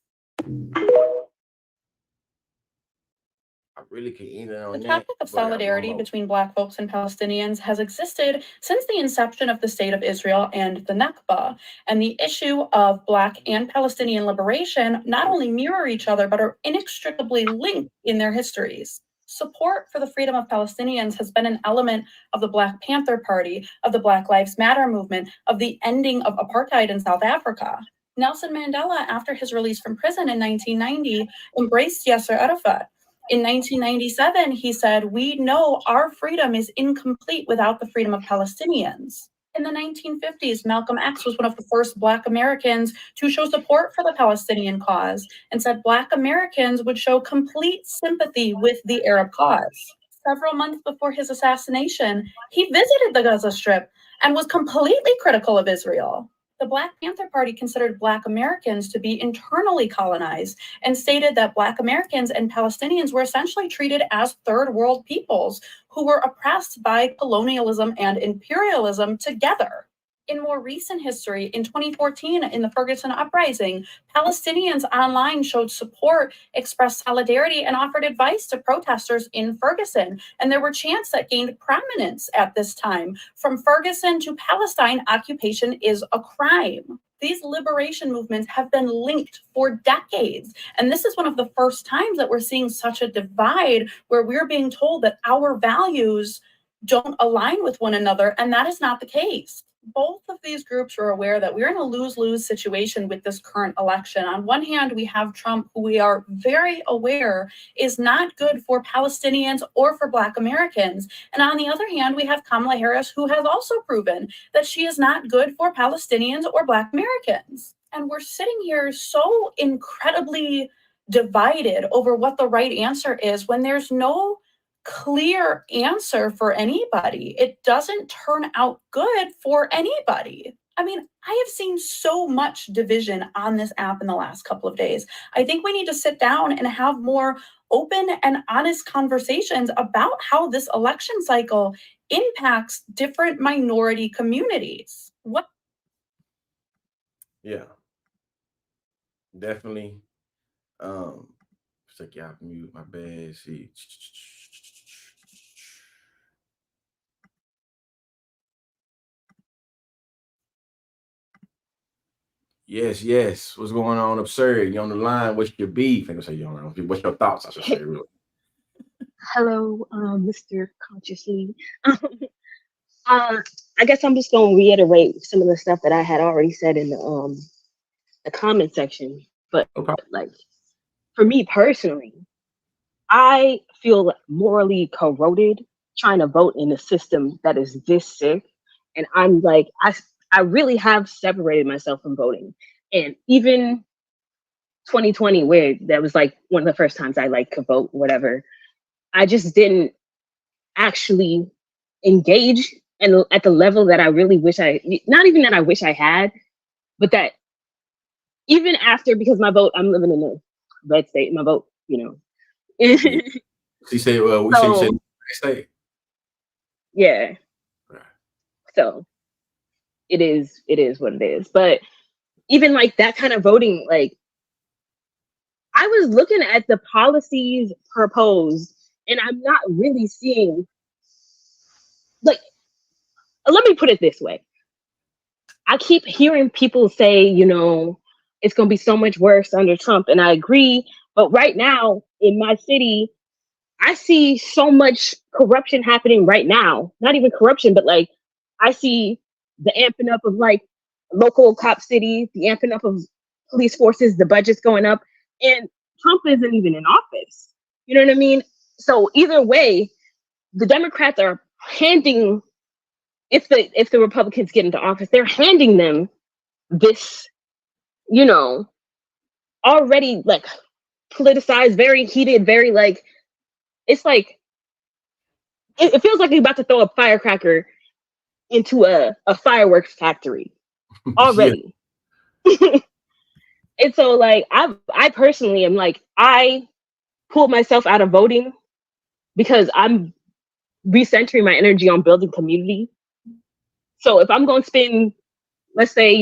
I really can end it on The that. topic of solidarity between Black folks and Palestinians has existed since the inception of the State of Israel and the Nakba. And the issue of Black and Palestinian liberation not only mirror each other, but are inextricably linked in their histories. Support for the freedom of Palestinians has been an element of the Black Panther Party, of the Black Lives Matter movement, of the ending of apartheid in South Africa. Nelson Mandela, after his release from prison in 1990, embraced Yasser Arafat. In 1997, he said, "We know our freedom is incomplete without the freedom of Palestinians." In the 1950s, Malcolm X was one of the first Black Americans to show support for the Palestinian cause and said Black Americans would show complete sympathy with the Arab cause. Several months before his assassination, he visited the Gaza Strip and was completely critical of Israel. The Black Panther Party considered Black Americans to be internally colonized and stated that Black Americans and Palestinians were essentially treated as third world peoples who were oppressed by colonialism and imperialism together. In more recent history, in 2014, in the Ferguson Uprising, Palestinians online showed support, expressed solidarity, and offered advice to protesters in Ferguson. And there were chants that gained prominence at this time. From Ferguson to Palestine, occupation is a crime. These liberation movements have been linked for decades. And this is one of the first times that we're seeing such a divide where we're being told that our values don't align with one another, and that is not the case. Both of these groups are aware that we're in a lose-lose situation with this current election. On one hand, we have Trump, who we are very aware is not good for Palestinians or for Black Americans. And on the other hand, we have Kamala Harris, who has also proven that she is not good for Palestinians or Black Americans. And we're sitting here so incredibly divided over what the right answer is when there's no clear answer for anybody. It doesn't turn out good for anybody. I mean, I have seen so much division on this app in the last couple of days. I think we need to sit down and have more open and honest conversations about how this election cycle impacts different minority communities. What? Yeah, definitely. It's like y'all mute my bad. See. Yes. What's going on, Absurd? You on the line? What's your beef? And say you on. What's your thoughts? I should say really. Hello, Mr. Consciously. I guess I'm just gonna reiterate some of the stuff that I had already said in the comment section. But like for me personally, I feel morally corroded trying to vote in a system that is this sick. And I'm like, I really have separated myself from voting. And even 2020, where that was like one of the first times I like could vote, whatever, I just didn't actually engage and at the level that I really wish not even that I wish I had, but that even after, because my vote, I'm living in a red state, my vote, Yeah. She said, well, we So- said red state. yeah. Right. So it is what it is. But even like that kind of voting, like I was looking at the policies proposed, and I'm not really seeing, like, let me put it this way. I keep hearing people say, it's going to be so much worse under Trump, and I agree. But right now in my city, I see so much corruption happening right now. Not even corruption, but like I see the amping up of like local cop cities, the amping up of police forces, the budgets going up, and Trump isn't even in office. You know what I mean? So either way, the Democrats are handing, if the Republicans get into office, they're handing them this, already like politicized, very heated, very like, it's like it feels like you're about to throw a firecracker into a fireworks factory already. And so like I personally am like, I pulled myself out of voting because I'm recentering my energy on building community. So if I'm going to spend, let's say,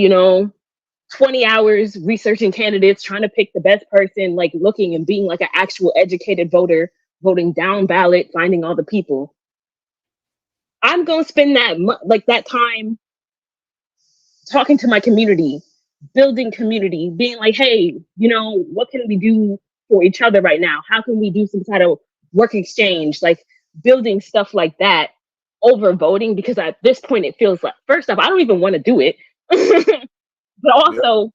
20 hours researching candidates, trying to pick the best person, like looking and being like an actual educated voter, voting down ballot, finding all the people, I'm going to spend that time talking to my community, building community, being like, hey, what can we do for each other right now? How can we do some kind of work exchange? Like building stuff like that over voting, because at this point it feels like, first off, I don't even want to do it. But also,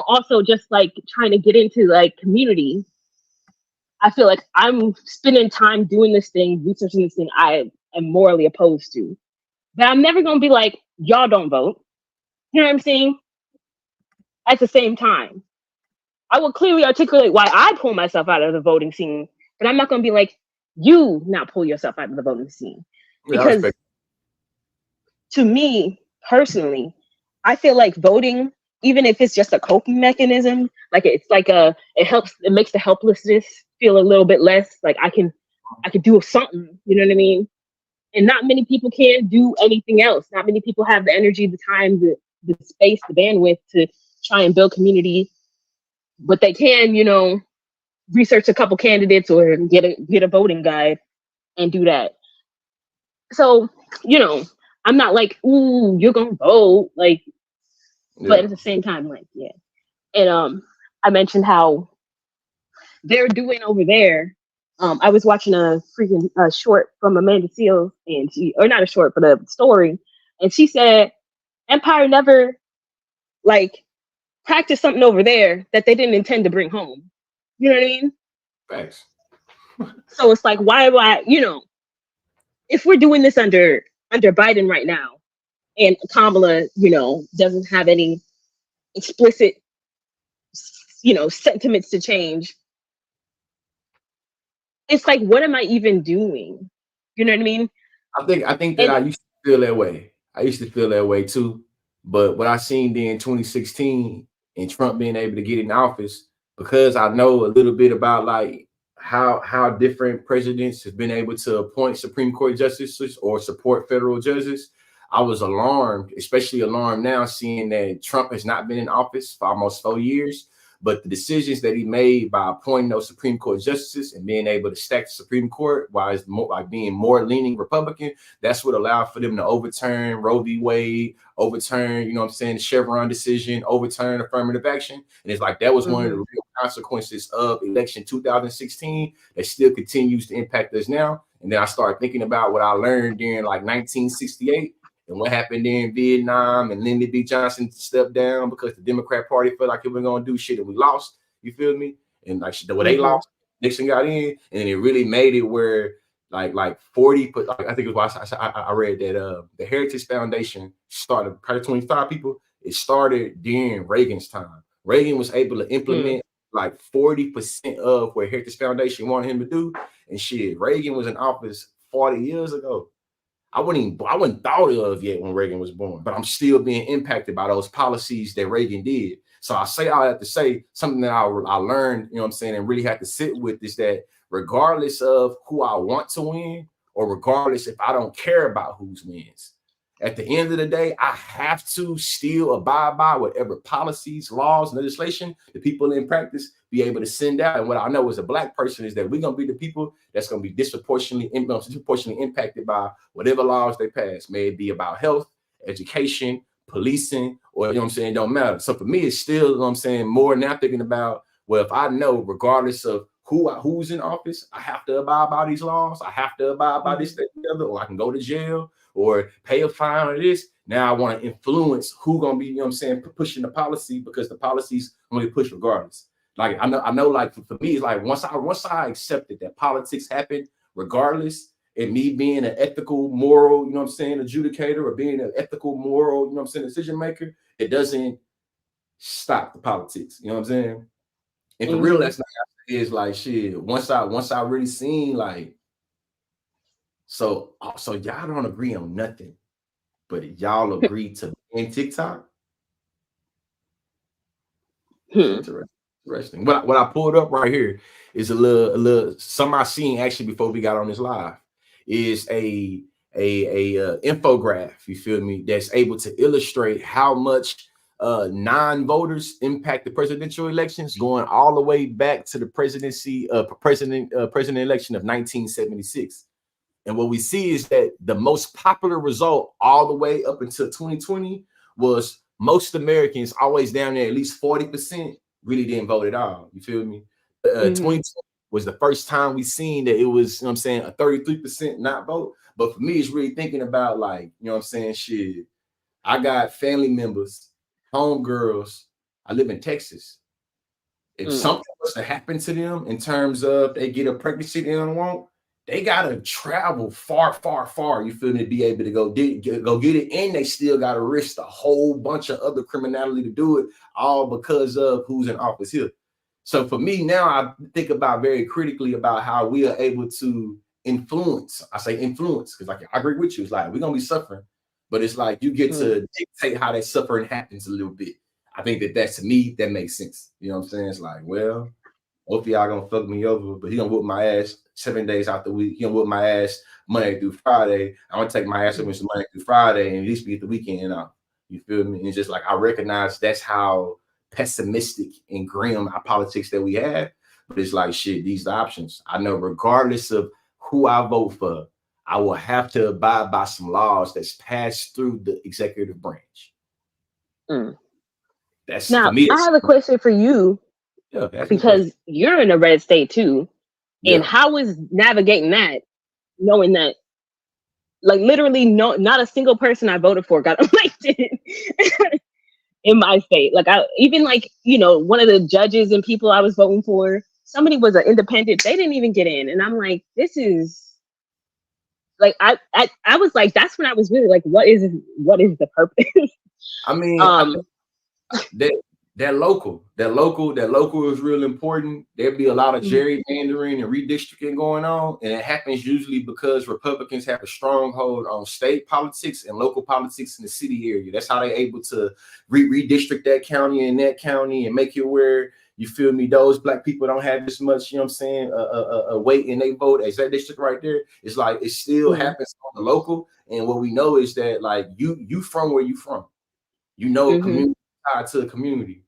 also just like trying to get into like community. I feel like I'm spending time doing this thing, researching this thing I am morally opposed to. But I'm never going to be like, y'all don't vote. You know what I'm saying? At the same time, I will clearly articulate why I pull myself out of the voting scene, but I'm not going to be like, you now pull yourself out of the voting scene. Because to me, personally, I feel like voting, even if it's just a coping mechanism, like it's like it makes the helplessness feel a little bit less. Like I can do something, you know what I mean? And not many people can do anything else. Not many people have the energy, the time, the space, the bandwidth to try and build community. But they can, research a couple candidates or get a voting guide and do that. So, I'm not like, ooh, you're gonna vote, like, but at the same time, like, yeah. And I mentioned how they're doing over there. I was watching a freaking short from Amanda Seales, and or not a short, but a story, and she said Empire never like practiced something over there that they didn't intend to bring home. You know what I mean? Thanks. So it's like, why am I, if we're doing this under Biden right now, and Kamala, doesn't have any explicit, sentiments to change, it's like, what am I even doing? You know what I mean? I think that I used to feel that way. I used to feel that way too. But what I seen then in 2016 and Trump being able to get in office, because I know a little bit about like how different presidents have been able to appoint Supreme Court justices or support federal judges, I was alarmed, especially alarmed now seeing that Trump has not been in office for almost 4 years. But the decisions that he made by appointing those Supreme Court justices and being able to stack the Supreme Court while being more leaning Republican, that's what allowed for them to overturn Roe v. Wade, overturn, the Chevron decision, overturn affirmative action. And it's like that was one of the real consequences of election 2016 that still continues to impact us now. And then I started thinking about what I learned during like 1968. And what happened in Vietnam, and Lyndon B. Johnson stepped down because the Democrat Party felt like it was going to do shit and we lost. You feel me? And like when they lost, Nixon got in, and it really made it where like 40, I think it was I read that the Heritage Foundation started probably 25 people. It started during Reagan's time. Reagan was able to implement like 40% of what Heritage Foundation wanted him to do. And shit, Reagan was in office 40 years ago. I wouldn't thought of yet when Reagan was born, but I'm still being impacted by those policies that Reagan did. So I have to say something that I learned, you know what I'm saying, and really have to sit with is that regardless of who I want to win, or regardless if I don't care about who's wins, at the end of the day, I have to still abide by whatever policies, laws, legislation the people in practice be able to send out. And what I know as a Black person is that we're going to be the people that's going to be disproportionately impacted by whatever laws they pass, may it be about health, education, policing, or, you know what I'm saying, don't matter. So for me, it's still, you know what I'm saying, more now thinking about, well, if I know regardless of who's in office, I have to abide by these laws, I have to abide by this, that, and the other, or I can go to jail or pay a fine or this. Now I want to influence who gonna be, you know what I'm saying, pushing the policy, because the policy's gonna get pushed regardless. Like I know like for me, it's like once I accepted that politics happen regardless, and me being an ethical, moral, you know what I'm saying, adjudicator, or being an ethical, moral, you know what I'm saying, decision maker, it doesn't stop the politics. You know what I'm saying? And for real, that's not is like shit. Once I really seen like, so y'all don't agree on nothing, but y'all agree to ban TikTok. Interesting. What I pulled up right here is a little something I seen actually before we got on this live, is a infograph, you feel me, that's able to illustrate how much non-voters impact the presidential elections, going all the way back to the president election of 1976. And what we see is that the most popular result all the way up until 2020 was most Americans, always down there, at least 40%, really didn't vote at all. You feel me? 2020 was the first time we seen that it was, you know what I'm saying, a 33% not vote. But for me, it's really thinking about, like, you know what I'm saying, shit, I got family members, homegirls. I live in Texas. If something was to happen to them in terms of they get a pregnancy they don't want, they gotta travel far, you feel me, to be able to go get it, and they still gotta risk a whole bunch of other criminality to do it, all because of who's in office here. So for me now, I think about very critically about how we are able to influence. I say influence because, like, I agree with you. It's like we're gonna be suffering, but it's like you get to dictate how that suffering happens a little bit. I think that to me, that makes sense. You know what I'm saying? It's like, well, both of y'all gonna fuck me over, but he gonna whoop my ass 7 days out the week. He gonna whoop my ass Monday through Friday. I'm gonna take my ass up Monday through Friday and at least get the weekend off. You feel me? And it's just like I recognize that's how pessimistic and grim our politics that we have. But it's like, shit, these are options. I know regardless of who I vote for, I will have to abide by some laws that's passed through the executive branch. That's now, for me. I have a question for you, because you're in a red state too. And how is navigating that, knowing that, like, literally not a single person I voted for got elected in my state. Like, even like, you know, one of the judges and people I was voting for, somebody was an independent, they didn't even get in. And I'm like, this is like, I was like, that's when I was really like, what is the purpose? I mean, that local is real important. There'll be a lot of gerrymandering and redistricting going on, and it happens usually because Republicans have a stronghold on state politics and local politics in the city area. That's how they're able to redistrict that county and make it where, you feel me, those Black people don't have as much, you know what I'm saying, a weight in they vote as that district right there. It's like it still happens on the local, and what we know is that, like, you from where you from, you know, community tied to a community.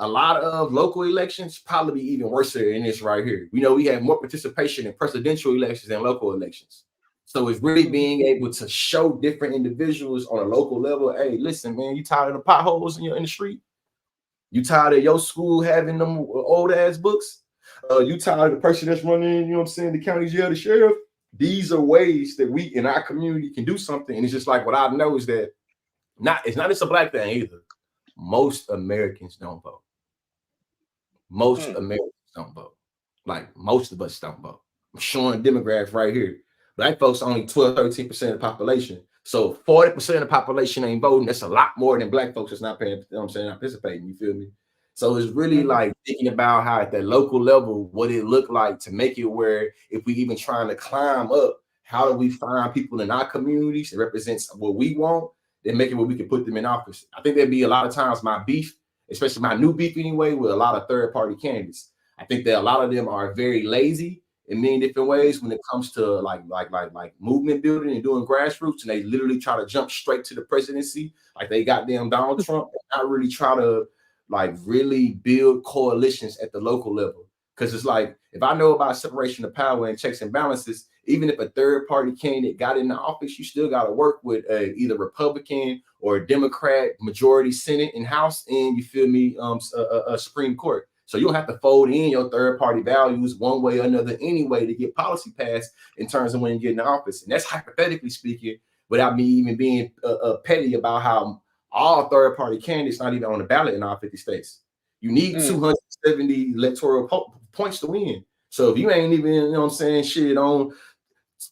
A lot of local elections probably be even worse than this right here. We know we have more participation in presidential elections than local elections. So it's really being able to show different individuals on a local level, hey, listen, man, you tired of the potholes in the street? You tired of your school having them old ass books? You tired of the person that's running, you know what I'm saying, the county jail, the sheriff? These are ways that we in our community can do something. And it's just like, what I know is that it's not just a Black thing either. Most Americans don't vote. Most Americans don't vote. Like, most of us don't vote. I'm showing demographics right here. Black folks only 12, 13% of the population. So 40% of the population ain't voting. That's a lot more than Black folks that's not paying, you know what I'm saying, not participating. You feel me? So it's really like thinking about how at that local level, what it looked like to make it where if we even trying to climb up, how do we find people in our communities that represents what we want, then make it where we can put them in office. I think there'd be a lot of times my beef, especially my new beef anyway, with a lot of third-party candidates. I think that a lot of them are very lazy in many different ways when it comes to like movement building and doing grassroots, and they literally try to jump straight to the presidency, like they got damn Donald Trump, and not really try to like really build coalitions at the local level. Because it's like, if I know about separation of power and checks and balances, even if a third party candidate got in the office, you still got to work with either Republican or a Democrat majority Senate and House, and you feel me, a Supreme Court. So you don't have to fold in your third party values one way or another anyway to get policy passed in terms of when you get in the office. And that's hypothetically speaking, without me even being petty about how all third party candidates not even on the ballot in all 50 states. You need 270 electoral points to win. So if you ain't even, you know what I'm saying, shit on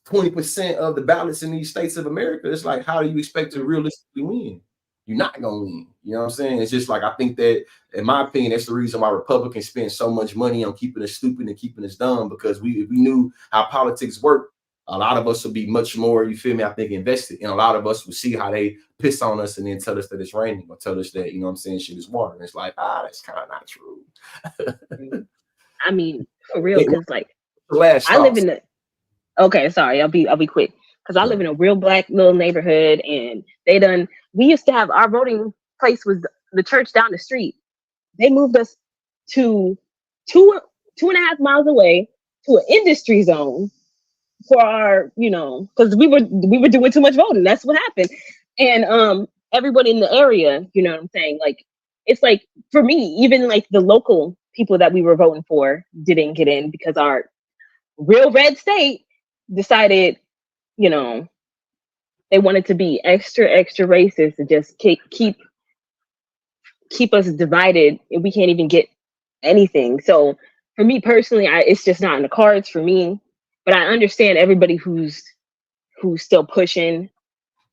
20% of the ballots in these states of America, it's like, how do you expect to realistically win? You're not gonna win. You know what I'm saying? It's just like, I think that, in my opinion, that's the reason why Republicans spend so much money on keeping us stupid and keeping us dumb, because if we knew how politics work, a lot of us would be much more, you feel me, I think, invested. And a lot of us would see how they piss on us and then tell us that it's raining, or tell us that, you know what I'm saying, shit is water. And it's like, that's kind of not true. I mean, for real, because like last I live thoughts. in the okay, sorry, I'll be quick. Because I live in a real black little neighborhood, and we used to have our voting place was the church down the street. They moved us to 2.5 miles away to an industry zone for our, because we were doing too much voting. That's what happened. And everybody in the area, you know what I'm saying? Like, it's like, for me, even like the local people that we were voting for didn't get in because our real red state decided, they wanted to be extra racist and just keep us divided, and we can't even get anything. So for me personally, it's just not in the cards for me. But I understand everybody who's still pushing.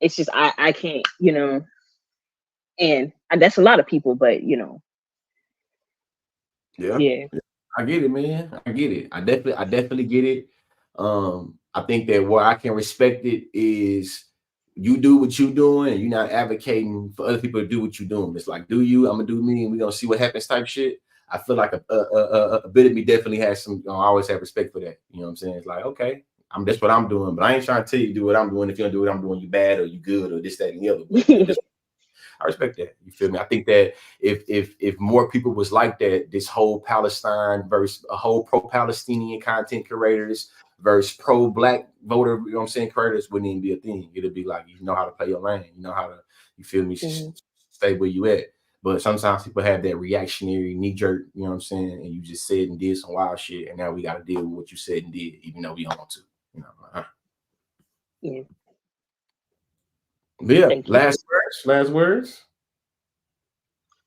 It's just I can't, and that's a lot of people, but Yeah. I get it, man. I get it. I definitely get it. I think that where I can respect it is you do what you're doing, and you're not advocating for other people to do what you're doing. It's like, do you, I'm gonna do me, and we're gonna see what happens type shit. I feel like a bit of me definitely has some, I always have respect for that. You know what I'm saying? It's like, okay, that's what I'm doing, but I ain't trying to tell you to do what I'm doing. If you don't do what I'm doing, you bad or you good or this, that, and the other. But I respect that. You feel me? I think that if more people was like that, this whole Palestine versus a whole pro-Palestinian content creators versus pro-black voter, you know what I'm saying, creators wouldn't even be a thing. It'd be like, you know how to play your lane, you know how to, you feel me, stay where you at. But sometimes people have that reactionary knee-jerk, you know what I'm saying, and you just said and did some wild shit, and now we got to deal with what you said and did, even though we don't want to. You know. Yeah. But yeah, last words.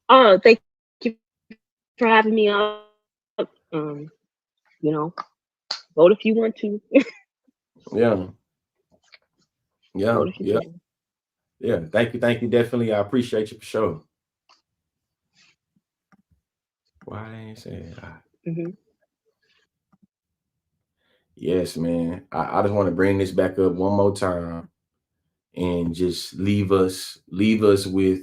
Oh, thank you for having me on. Vote if you want to. Yeah. Thank you. Definitely, I appreciate you for sure. Why I ain't saying that? Yes, man. I just want to bring this back up one more time and just leave us with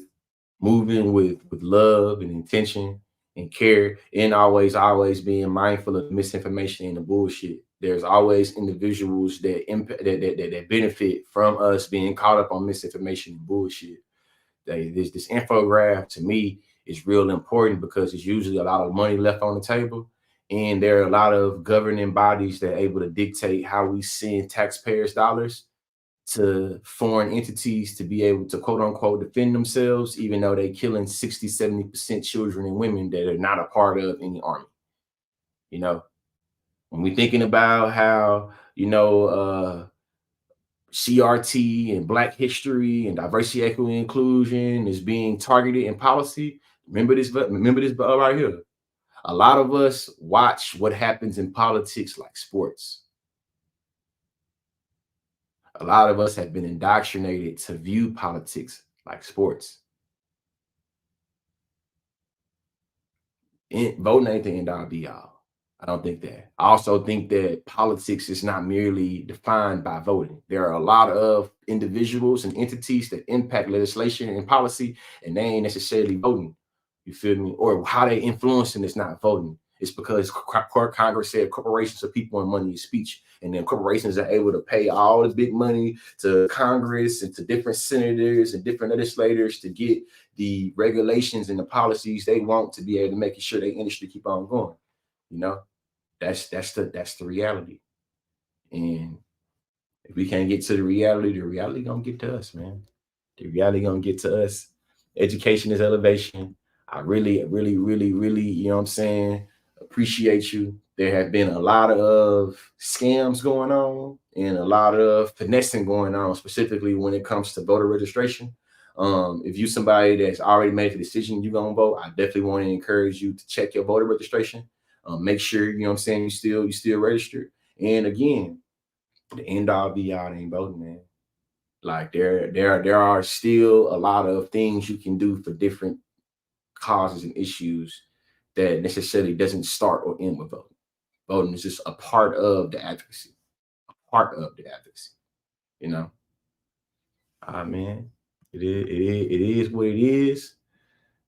moving with love and intention and care, and always being mindful of misinformation and the bullshit. There's always individuals that benefit from us being caught up on misinformation and bullshit. This infographic to me is real important because it's usually a lot of money left on the table, and there are a lot of governing bodies that are able to dictate how we send taxpayers' dollars to foreign entities to be able to quote unquote defend themselves, even though they're killing 60-70% children and women that are not a part of any army. When we're thinking about how, CRT and Black history and diversity, equity, inclusion is being targeted in policy, remember this right here. A lot of us watch what happens in politics like sports. A lot of us have been indoctrinated to view politics like sports. Voting ain't the end all be all. I don't think that. I also think that politics is not merely defined by voting. There are a lot of individuals and entities that impact legislation and policy, and they ain't necessarily voting. You feel me? Or how they influencing is not voting. It's because Congress said corporations are people and money is speech. And then corporations are able to pay all the big money to Congress and to different senators and different legislators to get the regulations and the policies they want to be able to make sure their industry keep on going. You know, that's the reality. And if we can't get to the reality gonna get to us, man. The reality gonna get to us. Education is elevation. I really, really, really, really, you know what I'm saying, appreciate you. There have been a lot of scams going on and a lot of finessing going on, specifically when it comes to voter registration. If you somebody that's already made the decision you're gonna vote, I definitely want to encourage you to check your voter registration. Make sure, you know what I'm saying, you still registered. And again, the end all be all ain't voting, man. Like there are still a lot of things you can do for different causes and issues that necessarily doesn't start or end with voting. Voting is just a part of the advocacy, you know. Man, it is what it is.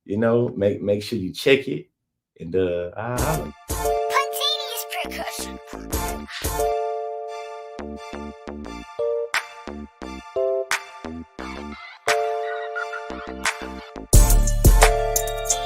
You know, make sure you check it. And